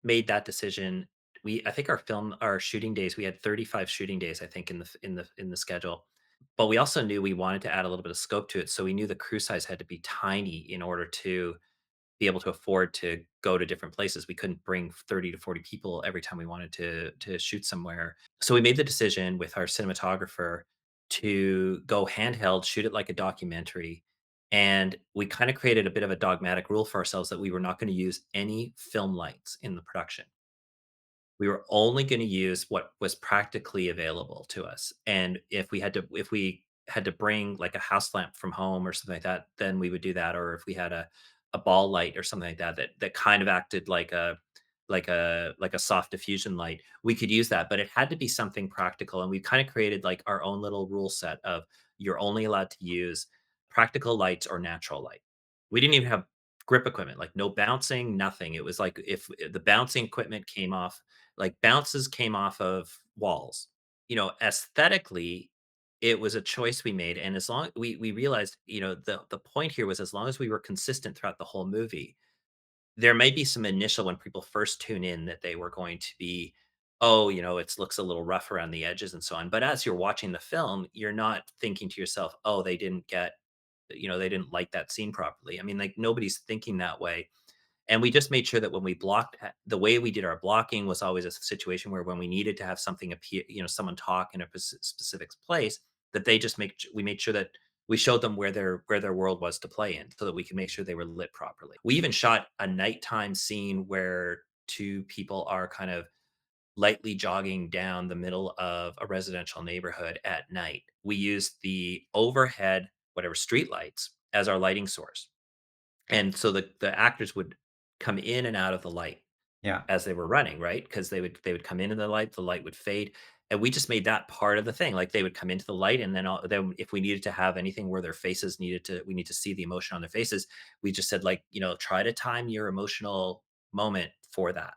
made that decision. I think our shooting days, we had 35 shooting days, I think, in the schedule. But we also knew we wanted to add a little bit of scope to it, so we knew the crew size had to be tiny in order to be able to afford to go to different places. We couldn't bring 30 to 40 people every time we wanted to shoot somewhere. So we made the decision with our cinematographer to go handheld, shoot it like a documentary. And we kind of created a bit of a dogmatic rule for ourselves that we were not going to use any film lights in the production. We were only gonna use what was practically available to us, and if we had to bring, like, a house lamp from home or something like that, then we would do that, or if we had a ball light or something like that that kind of acted like a soft diffusion light, we could use that, but it had to be something practical, and we kinda created, like, our own little rule set of you're only allowed to use practical lights or natural light. We didn't even have grip equipment, like, no bouncing, nothing. It was like if the bouncing equipment came off like bounces came off of walls. Aesthetically, it was a choice we made, and as long we realized, the point here was as long as we were consistent throughout the whole movie, there may be some initial when people first tune in that they were going to be, oh, it looks a little rough around the edges and so on. But as you're watching the film, you're not thinking to yourself, oh, they didn't light that scene properly. I mean, like nobody's thinking that way, and we just made sure that when we blocked, the way we did our blocking was always a situation where when we needed to have something appear, someone talk in a specific place, that we made sure that we showed them where their world was to play in, so that we could make sure they were lit properly. We even shot a nighttime scene where two people are kind of lightly jogging down the middle of a residential neighborhood at night. We used the overhead, whatever street lights as our lighting source, and so the actors would come in and out of the light Yeah. as they were running, right? Because they would come into the light would fade, and we just made that part of the thing. Like they would come into the light, and then if we needed to have anything where their faces we need to see the emotion on their faces, we just said like, try to time your emotional moment for that.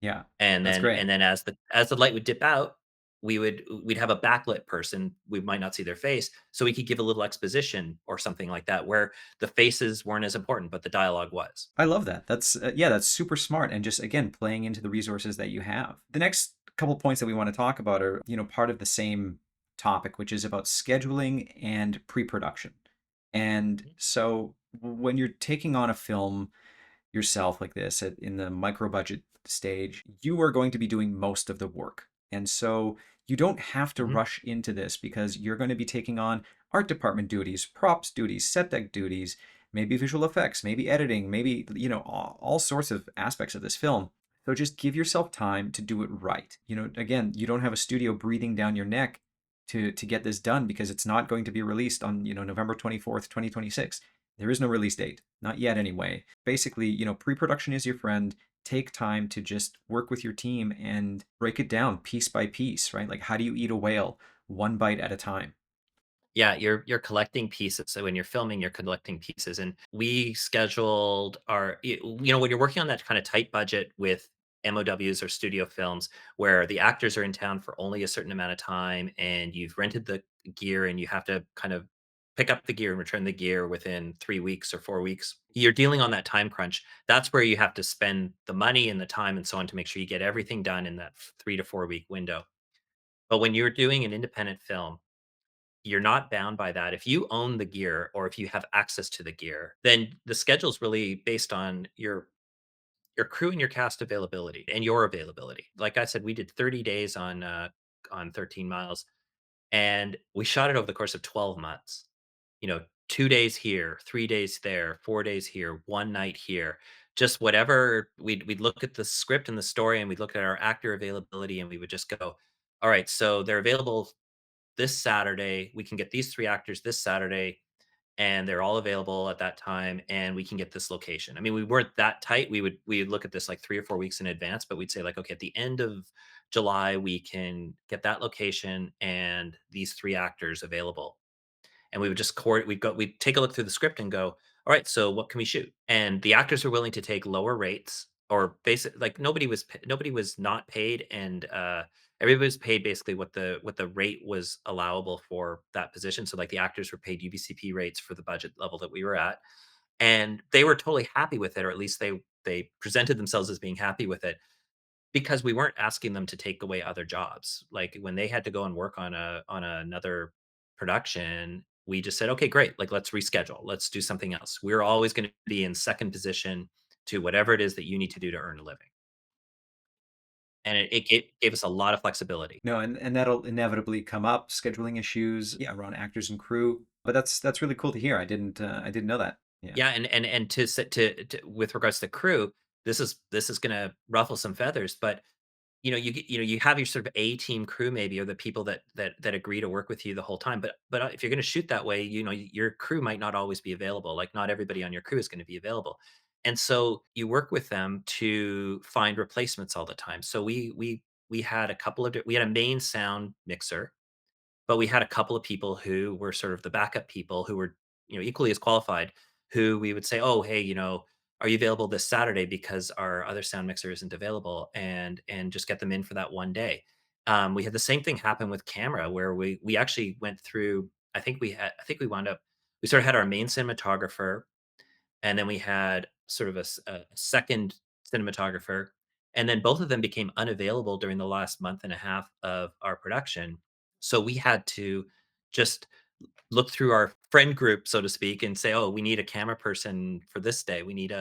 Yeah. And That's great. then as the light would dip out, we'd have a backlit person. We might not see their face, so we could give a little exposition or something like that, where the faces weren't as important, but the dialogue was. I love that. That's super smart and just again playing into the resources that you have. The next couple points that we want to talk about are, part of the same topic, which is about scheduling and pre-production. And Mhm, so when you're taking on a film yourself like this in the micro budget stage, you are going to be doing most of the work. And so you don't have to mhm. rush into this because you're going to be taking on art department duties, props duties, set deck duties, maybe visual effects, maybe editing, maybe, all sorts of aspects of this film. So just give yourself time to do it right. Again, you don't have a studio breathing down your neck to get this done because it's not going to be released on, November 24th, 2026. There is no release date, not yet anyway. Basically, pre-production is your friend. Take time to just work with your team and break it down piece by piece, right? Like how do you eat a whale one bite at a time? Yeah, you're collecting pieces. So when you're filming, you're collecting pieces, and we scheduled when you're working on that kind of tight budget with MOWs or studio films where the actors are in town for only a certain amount of time, and you've rented the gear, and you have to kind of pick up the gear and return the gear within 3 weeks or 4 weeks. You're dealing on that time crunch. That's where you have to spend the money and the time and so on to make sure you get everything done in that 3 to 4 week window. But when you're doing an independent film, you're not bound by that. If you own the gear or if you have access to the gear, then the schedule's really based on your crew and your cast availability and your availability. Like I said, we did 30 days on 13 miles, and we shot it over the course of 12 months. 2 days here, 3 days there, 4 days here, 1 night here. Just whatever we'd look at the script and the story, and we'd look at our actor availability, and we would just go, "All right, so they're available this Saturday. We can get these 3 actors this Saturday, and they're all available at that time, and we can get this location." I mean, we weren't that tight. We would look at this like 3 or 4 weeks in advance, but we'd say like, "Okay, at the end of July, we can get that location and these 3 actors available." And we would just we'd take a look through the script and go, all right, so what can we shoot? And the actors were willing to take lower rates, or basic, like nobody was not paid, and everybody was paid basically what the rate was allowable for that position. So like the actors were paid UBCP rates for the budget level that we were at, and they were totally happy with it, or at least they presented themselves as being happy with it, because we weren't asking them to take away other jobs. Like, when they had to go and work on another production, we just said, "Okay, great. Like, let's reschedule. Let's do something else." We're always gonna be in second position to whatever it is that you need to do to earn a living. And it gave us a lot of flexibility. No, and that'll inevitably come up, scheduling issues, yeah, around actors and crew. But that's really cool to hear. I didn't know that. Yeah. Yeah, and to with regards to crew, this is gonna ruffle some feathers, but you have your sort of A team crew maybe, or the people that agree to work with you the whole time. But if you're going to shoot that way, your crew might not always be available. Like, not everybody on your crew is going to be available, and so you work with them to find replacements all the time. So we had we had a main sound mixer, but we had a couple of people who were sort of the backup people, who were, equally as qualified, who we would say, "Oh, hey, are you available this Saturday because our other sound mixer isn't available?" And just get them in for that one day. We had the same thing happen with camera, where we actually went through. I think we wound up. We sort of had our main cinematographer, and then we had sort of a second cinematographer, and then both of them became unavailable during the last month and a half of our production. So we had to just look through our friend group, so to speak, and say, "Oh, we need a camera person for this day. We need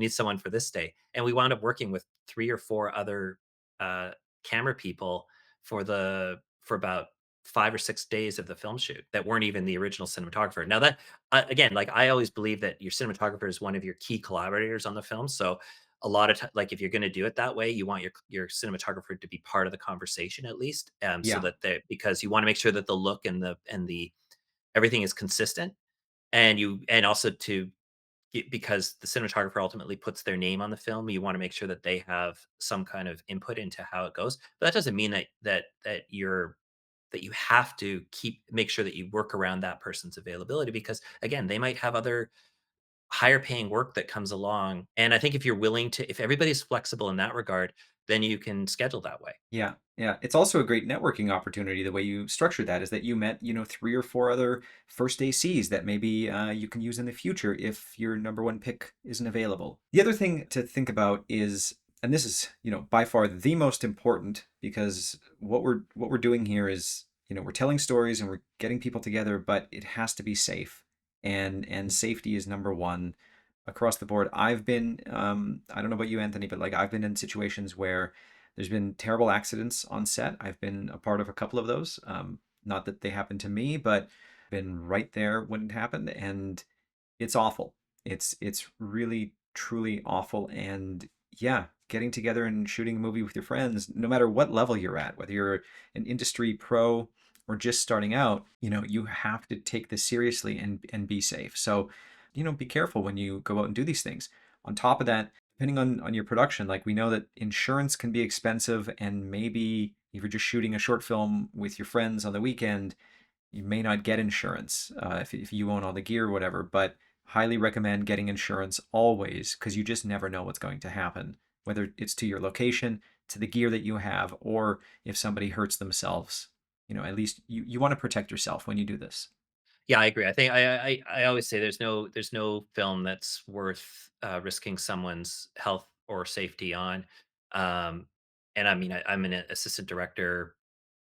someone for this day." And we wound up working with 3 or 4 other uh, camera people for about 5 or 6 days of the film shoot that weren't even the original cinematographer. Now that, again, like, I always believe that your cinematographer is one of your key collaborators on the film. So a lot of like, if you're going to do it that way, you want your cinematographer to be part of the conversation at least, so Yeah. that they because you want to make sure that the look and the everything is consistent, and also because the cinematographer ultimately puts their name on the film, you want to make sure that they have some kind of input into how it goes. But that doesn't mean that you have to make sure that you work around that person's availability, because again, they might have other higher paying work that comes along. And I think if everybody's flexible in that regard, then you can schedule that way. Yeah, yeah. It's also a great networking opportunity. The way you structured that is that you met, 3 or 4 other first ACs that maybe you can use in the future if your number one pick isn't available. The other thing to think about is, and this is, by far the most important, because what we're doing here is, we're telling stories and we're getting people together, but it has to be safe, and safety is number one across the board. I've been, I don't know about you, Anthony, but like I've been in situations where there's been terrible accidents on set. I've been a part of a couple of those. Not that they happened to me, but been right there when it happened, and it's awful. It's really truly awful. And yeah, getting together and shooting a movie with your friends, no matter what level you're at, whether you're an industry pro or just starting out, you have to take this seriously and be safe. So, be careful when you go out and do these things. On top of that, depending on your production, like we know that insurance can be expensive, and maybe if you're just shooting a short film with your friends on the weekend, you may not get insurance if you own all the gear or whatever, but highly recommend getting insurance always, because you just never know what's going to happen, whether it's to your location, to the gear that you have, or if somebody hurts themselves. At least you want to protect yourself when you do this. Yeah, I agree. I think I always say there's no film that's worth risking someone's health or safety on. Um, and I mean, I'm an assistant director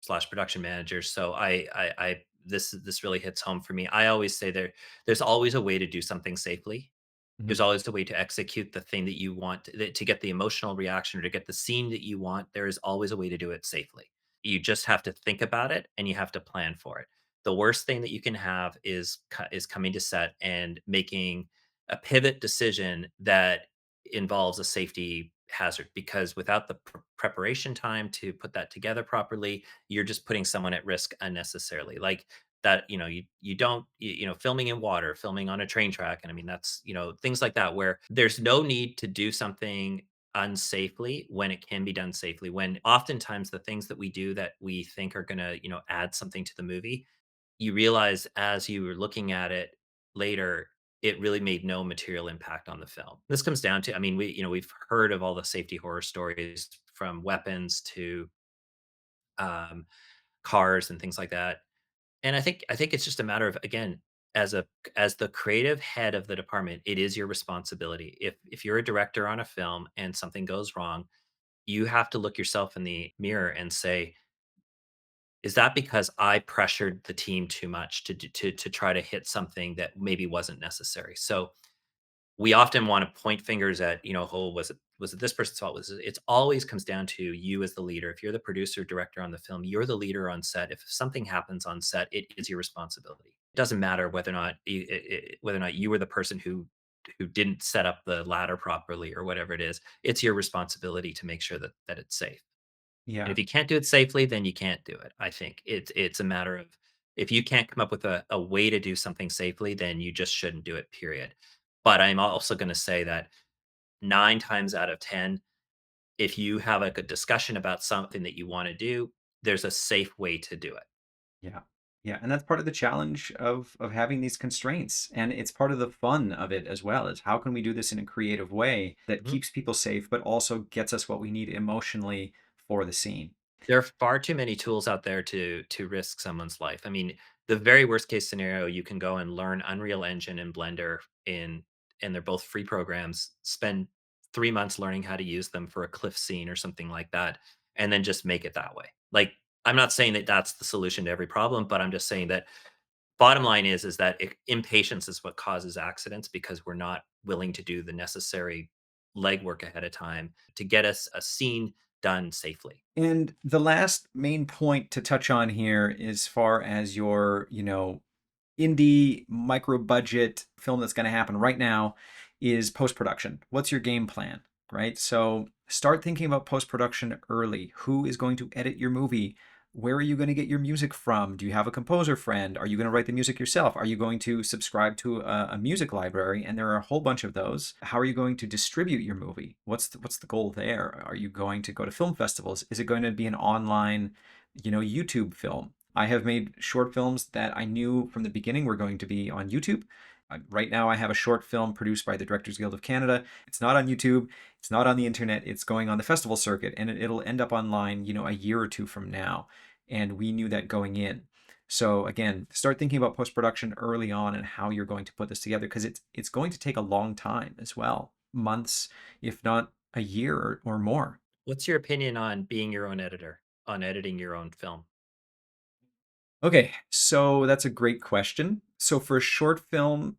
slash production manager, so this really hits home for me. I always say there's always a way to do something safely. Mhm. There's always a way to execute the thing that you want to get the emotional reaction or to get the scene that you want. There is always a way to do it safely. You just have to think about it and you have to plan for it. The worst thing that you can have is coming to set and making a pivot decision that involves a safety hazard, because without the preparation time to put that together properly, you're just putting someone at risk unnecessarily. Like that, you don't filming in water, filming on a train track, and I mean that's, things like that where there's no need to do something unsafely when it can be done safely, when oftentimes the things that we do that we think are going to add something to the movie, you realize as you were looking at it later, it really made no material impact on the film. This comes down to, I mean, we've heard of all the safety horror stories, from weapons to um, cars and things like that. And I think it's just a matter of, again, as the creative head of the department, it is your responsibility. If you're a director on a film and something goes wrong, you have to look yourself in the mirror and say, is that because I pressured the team too much to try to hit something that maybe wasn't necessary? So we often want to point fingers at, oh, was it this person's fault? It's always comes down to you as the leader. If you're the producer, director on the film, you're the leader on set. If something happens on set, it is your responsibility. It doesn't matter whether or not you were the person who didn't set up the ladder properly or whatever it is. It's your responsibility to make sure that it's safe. And Yeah. if you can't do it safely, then you can't do it. I think it's a matter of, if you can't come up with a way to do something safely, then you just shouldn't do it, period. But I'm also going to say that 9 times out of 10, if you have a good discussion about something that you want to do, there's a safe way to do it. Yeah. Yeah, and that's part of the challenge of having these constraints, and it's part of the fun of it as well, is how can we do this in a creative way that Mhm. keeps people safe, but also gets us what we need emotionally for the scene. There are far too many tools out there to risk someone's life. I mean, the very worst case scenario, you can go and learn Unreal Engine and Blender and they're both free programs. Spend 3 months learning how to use them for a cliff scene or something like that, and then just make it that way. Like, I'm not saying that that's the solution to every problem, but I'm just saying that bottom line is that impatience is what causes accidents, because we're not willing to do the necessary legwork ahead of time to get us a scene done safely. And the last main point to touch on here, as far as your, indie micro budget film that's going to happen right now, is post production. What's your game plan, right? So start thinking about post production early. Who is going to edit your movie? Where are you going to get your music from? Do you have a composer friend? Are you going to write the music yourself? Are you going to subscribe to a music library? And there are a whole bunch of those. How are you going to distribute your movie? What's the goal there? Are you going to go to film festivals? Is it going to be an online, YouTube film? I have made short films that I knew from the beginning were going to be on YouTube. Right now, I have a short film produced by the Directors Guild of Canada. It's not on YouTube. It's not on the internet. It's going on the festival circuit, and it'll end up online, a year or two from now. And we knew that going in. So again, start thinking about post production early on and how you're going to put this together, because it's going to take a long time as well, months, if not a year or more. What's your opinion on being your own editor, on editing your own film? Okay, so that's a great question. So for a short film,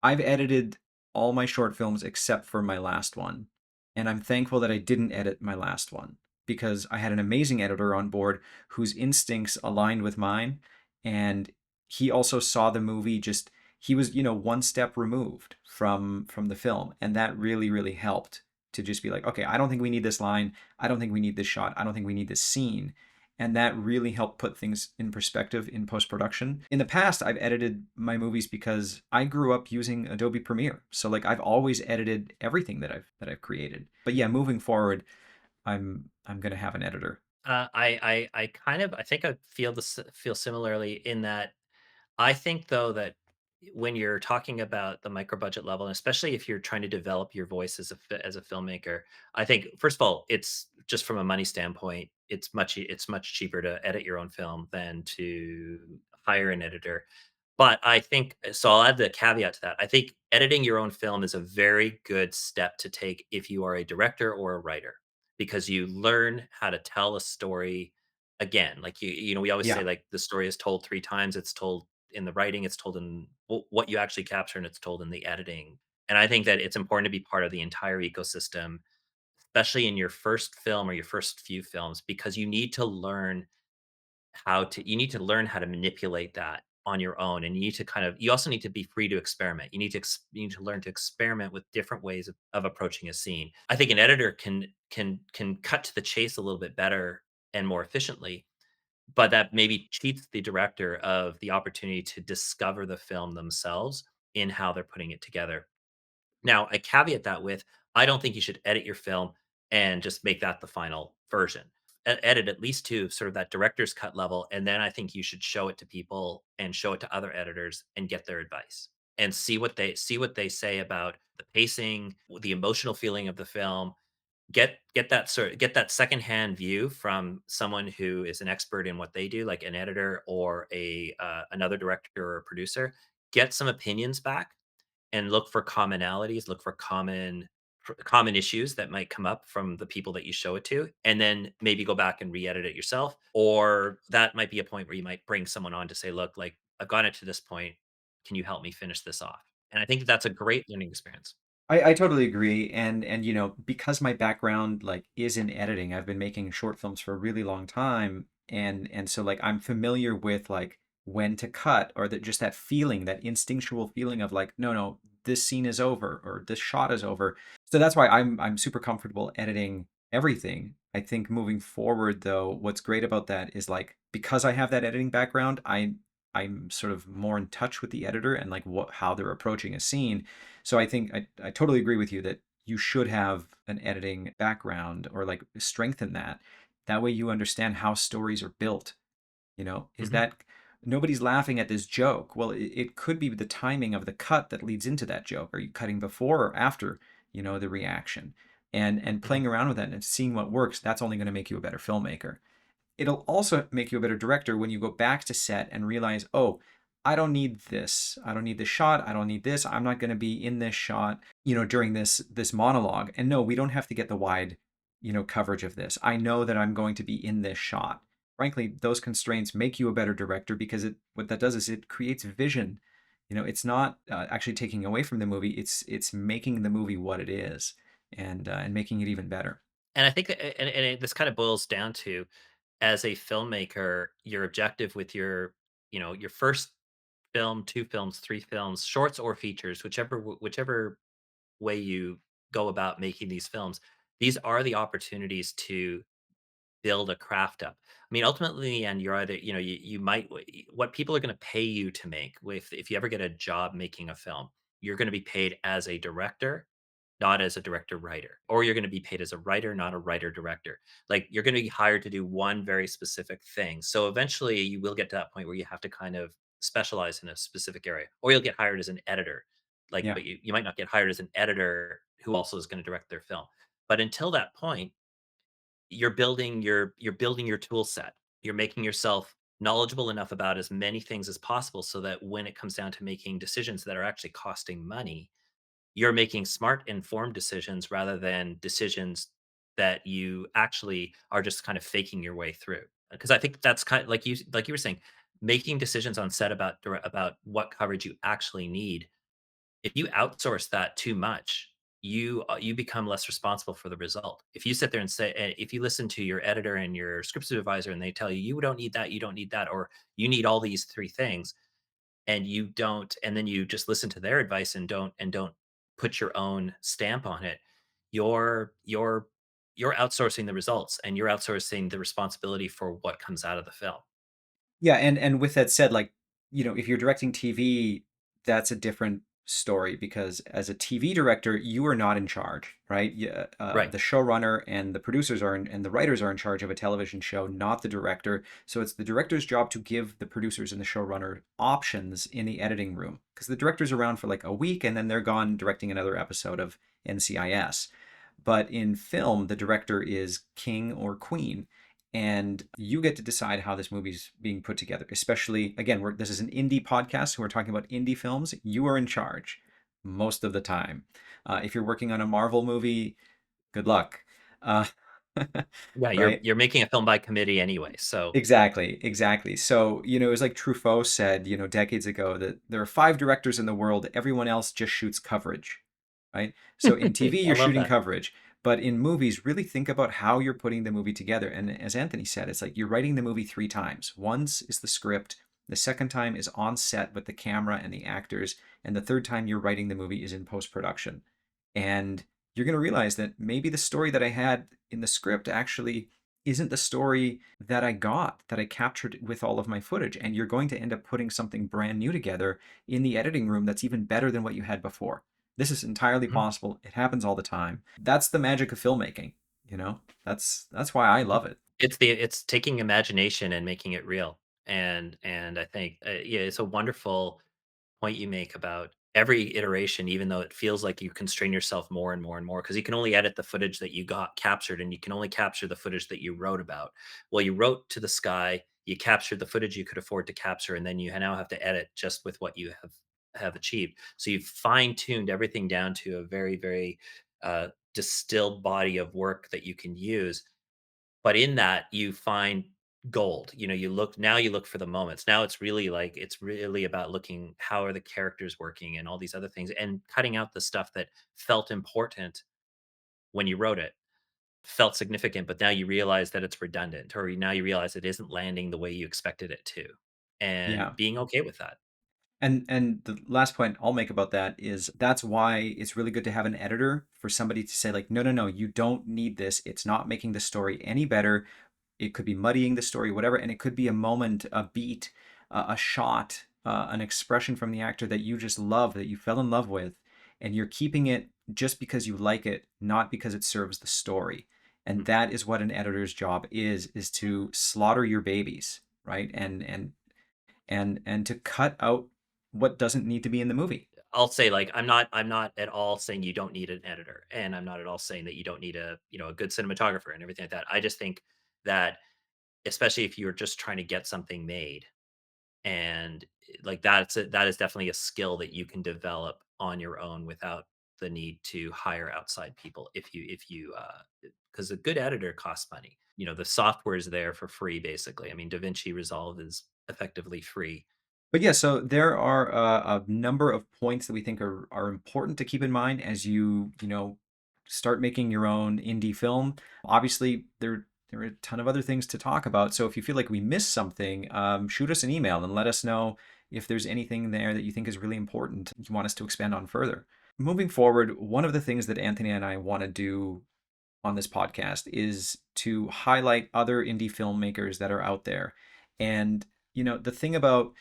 I've edited all my short films except for my last one. And I'm thankful that I didn't edit my last one, because I had an amazing editor on board whose instincts aligned with mine. And he also saw the movie, just he was, one step removed from the film. And that really, really helped to just be like, okay, I don't think we need this line. I don't think we need this shot. I don't think we need this scene, and that really helped put things in perspective in post-production. In the past, I've edited my movies because I grew up using Adobe Premiere. So like I've always edited everything that I've created. But yeah, moving forward, I'm going to have an editor. I kind of, I think I feel similarly in that I think, though, that when you're talking about the micro budget level, and especially if you're trying to develop your voice as a filmmaker, I think first of all, it's just from a money standpoint, it's much cheaper to edit your own film than to hire an editor. But I think, so I'll add the caveat to that. I think editing your own film is a very good step to take if you are a director or a writer, because you learn how to tell a story again. Like we always Yeah. say like the story is told 3 times. It's told in the writing, it's told in what you actually capture, and it's told in the editing. And I think that it's important to be part of the entire ecosystem, especially in your first film or your first few films, because you need to learn how to manipulate that on your own, and you also need to be free to experiment. You need to learn to experiment with different ways of approaching a scene. I think an editor can cut to the chase a little bit better and more efficiently, but that maybe cheats the director of the opportunity to discover the film themselves in how they're putting it together. Now, I caveat that with, I don't think you should edit your film and just make that the final version. Edit at least to sort of that director's cut level, and then I think you should show it to people and show it to other editors and get their advice and see what they say about the pacing, the emotional feeling of the film. Get that secondhand view from someone who is an expert in what they do, like an editor or a another director or producer. Get some opinions back and look for commonalities, look for common issues that might come up from the people that you show it to, and then maybe go back and re-edit it yourself. Or that might be a point where you might bring someone on to say, "Look, like I've gotten it to this point. Can you help me finish this off?" And I think that's a great learning experience. I totally agree. And because my background like is in editing, I've been making short films for a really long time. And so like I'm familiar with like when to cut, or that just that feeling, that instinctual feeling of like, no, no, this scene is over or this shot is over. So that's why I'm super comfortable editing everything. I think moving forward though, what's great about that is like because I have that editing background, I'm sort of more in touch with the editor and like how they're approaching a scene. So I think I totally agree with you that you should have an editing background or like strengthen that. That way you understand how stories are built. Is Mhm, that nobody's laughing at this joke? Well, it could be the timing of the cut that leads into that joke. Are you cutting before or after, the reaction? And mhm, playing around with that and seeing what works, that's only going to make you a better filmmaker. It'll also make you a better director when you go back to set and realize, oh, I don't need this. I don't need this shot. I don't need this. I'm not going to be in this shot, during this monologue. And no, we don't have to get the wide, coverage of this. I know that I'm going to be in this shot. Frankly, those constraints make you a better director because what that does is it creates vision. It's not actually taking away from the movie. It's making the movie what it is, and making it even better. and I think that this kinda boils down to, as a filmmaker, your objective with your first film, 2 films, 3 films, shorts or features, whichever way you go about making these films, these are the opportunities to build a craft up. I mean, ultimately, in the end, you're either, you might, what people are going to pay you to make, if you ever get a job making a film, you're going to be paid as a director, not as a director writer, or you're going to be paid as a writer, not a writer director. Like you're going to be hired to do one very specific thing. So eventually you will get to that point where you have to kind of specialize in a specific area, or you'll get hired as an editor. Like, Yeah. but you might not get hired as an editor who also is going to direct their film. But until that point, you're building your tool set. You're making yourself knowledgeable enough about as many things as possible so that when it comes down to making decisions that are actually costing money, you're making smart, informed decisions rather than decisions that you actually are just kind of faking your way through. Because I think that's kind of like you were saying, making decisions on set about what coverage you actually need. If you outsource that too much, you become less responsible for the result. If you sit there and say, if you listen to your editor and your script supervisor, and they tell you you don't need that, you don't need that, or you need all these 3 things, and you don't, and then you just listen to their advice and don't put your own stamp on it, you're you're outsourcing the results, and you're outsourcing the responsibility for what comes out of the film. Yeah, and with that said, like, if you're directing TV, that's a different story because as a TV director, you are not in charge, right? Yeah, Right. the showrunner and the producers and the writers are in charge of a television show, not the director. So it's the director's job to give the producers and the showrunner options in the editing room because the director's around for like a week and then they're gone directing another episode of NCIS. But in film, the director is king or queen, and you get to decide how this movie's being put together. Especially, again, this is an indie podcast, so we're talking about indie films. You are in charge most of the time. If you're working on a Marvel movie, good luck. Uh, Yeah, right? you're making a film by committee anyway, so Exactly, exactly. So, it was like Truffaut said, decades ago that there are five directors in the world, everyone else just shoots coverage, right? So in TV, I you're love shooting that. coverage, but in movies, really think about how you're putting the movie together. And as Anthony said, it's like you're writing the movie three times. Once is the script, the second time is on set with the camera and the actors, and the third time you're writing the movie is in post-production. And you're going to realize that maybe the story that I had in the script actually isn't the story that I got, that I captured with all of my footage. And you're going to end up putting something brand new together in the editing room that's even better than what you had before. This is entirely Mhm, possible. It happens all the time. That's the magic of filmmaking, That's why I mhm. love it. It's taking imagination and making it real, and I think, yeah, it's a wonderful point you make about every iteration, even though it feels like you constrain yourself more and more and more, because you can only edit the footage that you got captured, and you can only capture the footage that you wrote about. Well, you wrote to the sky, you captured the footage you could afford to capture, and then you now have to edit just with what you have achieved. So you've fine tuned everything down to a very, very distilled body of work that you can use, but in that, you find gold. You look for the moments. Now it's really about looking how are the characters working and all these other things, and cutting out the stuff that felt important when you wrote it, felt significant, but now you realize that it's redundant, or now you realize it isn't landing the way you expected it to, Yeah. and being okay with that. And the last point I'll make about that is that's why it's really good to have an editor for somebody to say like, no, no, no, you don't need this. It's not making the story any better. It could be muddying the story, whatever, and it could be a moment, a beat, a shot, an expression from the actor that you just love, that you fell in love with, and you're keeping it just because you like it, not because it serves the story. And Mhm. that is what an editor's job is to slaughter your babies, right? And to cut out what doesn't need to be in the movie. I'll say, like, I'm not at all saying you don't need an editor, and I'm not at all saying that you don't need a good cinematographer and everything like that. I just think that, especially if you're just trying to get something made, and like that is definitely a skill that you can develop on your own without the need to hire outside people, if you because a good editor costs money. The software is there for free, basically. I mean, DaVinci Resolve is effectively free. But yeah, so there are a number of points that we think are important to keep in mind as you start making your own indie film. Obviously, there are a ton of other things to talk about. So if you feel like we missed something, shoot us an email and let us know if there's anything there that you think is really important you want us to expand on further. Moving forward, one of the things that Anthony and I want to do on this podcast is to highlight other indie filmmakers that are out there. And, the thing about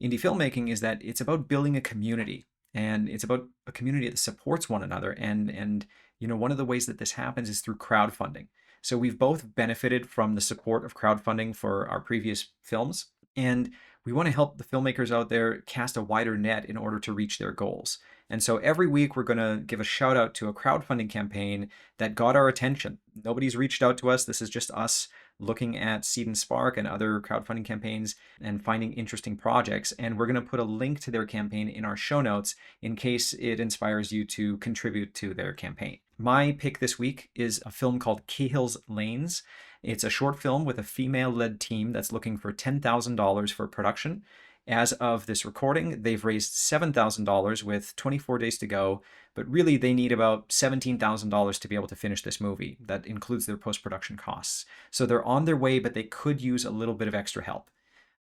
indie filmmaking is that it's about building a community, and it's about a community that supports one another. And one of the ways that this happens is through crowdfunding. So we've both benefited from the support of crowdfunding for our previous films. And we want to help the filmmakers out there cast a wider net in order to reach their goals. And so every week we're going to give a shout out to a crowdfunding campaign that got our attention. Nobody's reached out to us. This is just us looking at Seed and Spark and other crowdfunding campaigns and finding interesting projects. And we're going to put a link to their campaign in our show notes in case it inspires you to contribute to their campaign. My pick this week is a film called Cahill's Lanes. It's a short film with a female led team that's looking for $10,000 for production. As of this recording, they've raised $7,000 with 24 days to go, but really they need about $17,000 to be able to finish this movie. That includes their post production costs. So they're on their way, but they could use a little bit of extra help.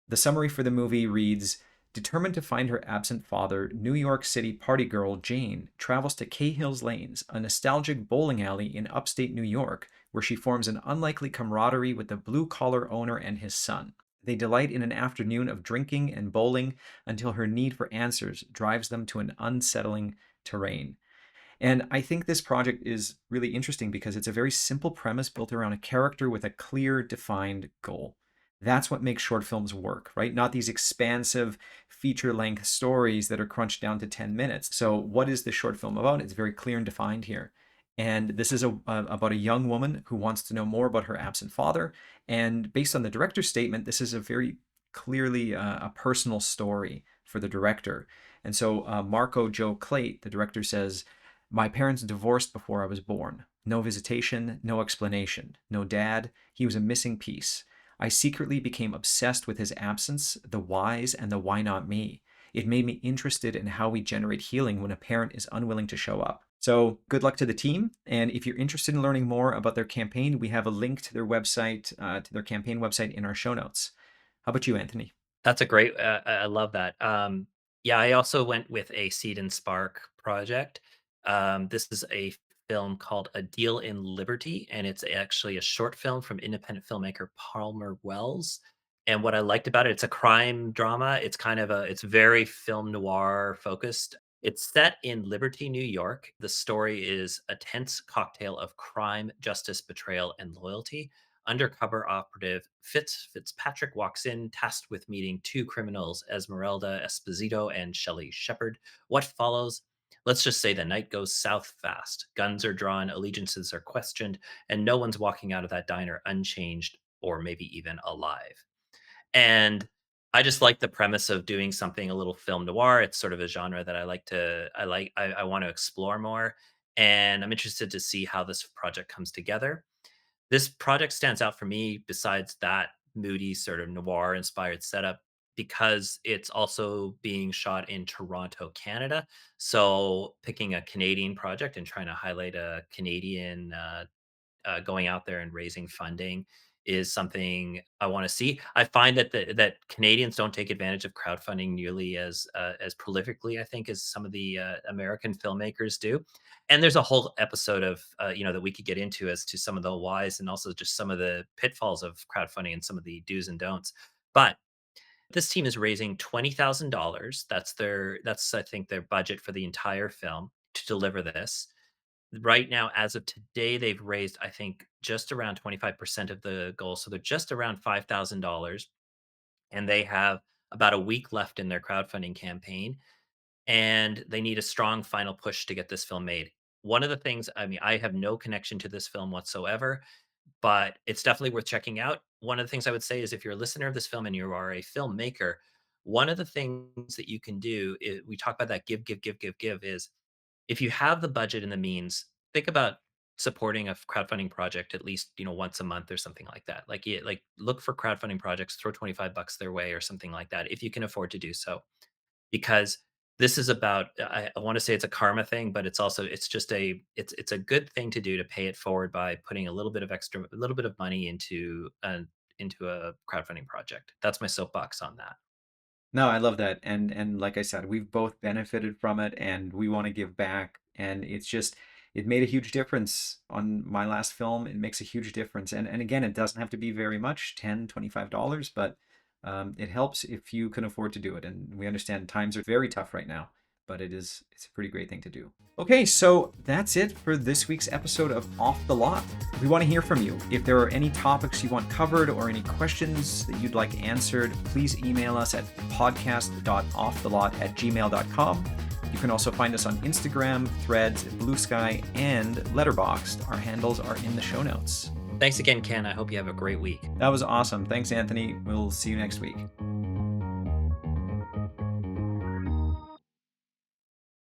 The summary for the movie reads: determined to find her absent father, New York City party girl Jane travels to Cahill's Lanes, a nostalgic bowling alley in upstate New York, where she forms an unlikely camaraderie with the blue collar owner and his son. They delight in an afternoon of drinking and bowling until her need for answers drives them to an unsettling terrain. And I think this project is really interesting because it's a very simple premise built around a character with a clear, defined goal. That's what makes short films work, right? Not these expansive feature length stories that are crunched down to 10 minutes. So, what is this short film about? It's very clear and defined here. And this is about a young woman who wants to know more about her absent father. And based on the director's statement, this is a very clearly a personal story for the director. And so, Marco Joe Clate, the director, says, my parents divorced before I was born. No visitation, no explanation. No dad. He was a missing piece. I secretly became obsessed with his absence, the whys, and the why not me. It made me interested in how we generate healing when a parent is unwilling to show up. So good luck to the team. And if you're interested in learning more about their campaign, we have a link to their website, to their campaign website in our show notes. How about you, Anthony? That's a great I love that. Yeah, I also went with a Seed and Spark project. This is a film called A Deal in Liberty, and it's actually a short film from independent filmmaker Palmer Wells. And what I liked about it, it's a crime drama. It's very film noir focused. It's set in Liberty, New York. The story is a tense cocktail of crime, justice, betrayal, and loyalty. Undercover operative Fitzpatrick walks in, tasked with meeting two criminals, Esmeralda Esposito and Shelley Shepard. What follows? Let's just say the night goes south fast. Guns are drawn, allegiances are questioned, and no one's walking out of that diner unchanged or maybe even alive. And I just like the premise of doing something a little film noir. It's sort of a genre that I want to explore more. And I'm interested to see how this project comes together. This project stands out for me besides that moody sort of noir inspired setup because it's also being shot in Toronto, Canada. So picking a Canadian project and trying to highlight a Canadian going out there and raising funding is something I want to see. I find that Canadians don't take advantage of crowdfunding nearly as prolifically, I think, as some of the American filmmakers do. And there's a whole episode of that we could get into as to some of the whys and also just some of the pitfalls of crowdfunding and some of the do's and don'ts. But this team is raising $20,000. That's I think their budget for the entire film to deliver this. Right now, as of today, they've raised, I think, just around 25% of the goal. So they're just around $5,000 and they have about a week left in their crowdfunding campaign. And they need a strong final push to get this film made. One of the things, I mean, I have no connection to this film whatsoever, but it's definitely worth checking out. One of the things I would say is if you're a listener of this film and you are a filmmaker, one of the things that you can do is we talk about that give, is if you have the budget and the means, think about supporting a crowdfunding project at least, once a month or something like that. Like look for crowdfunding projects, throw 25 bucks their way or something like that if you can afford to do so. Because this is about I want to say it's a karma thing, but it's a good thing to do to pay it forward by putting a little bit of money into a crowdfunding project. That's my soapbox on that. No, I love that. And like I said, we've both benefited from it and we want to give back. And it's just it made a huge difference on my last film. It makes a huge difference. And again, it doesn't have to be very much, $10, $25, but it helps if you can afford to do it. And we understand times are very tough right now, but it's a pretty great thing to do. Okay, so that's it for this week's episode of Off the Lot. We want to hear from you. If there are any topics you want covered or any questions that you'd like answered, please email us at podcast.offthelot@gmail.com. You can also find us on Instagram, Threads, Blue Sky, and Letterboxd. Our handles are in the show notes. Thanks again, Ken. I hope you have a great week. That was awesome. Thanks, Anthony. We'll see you next week.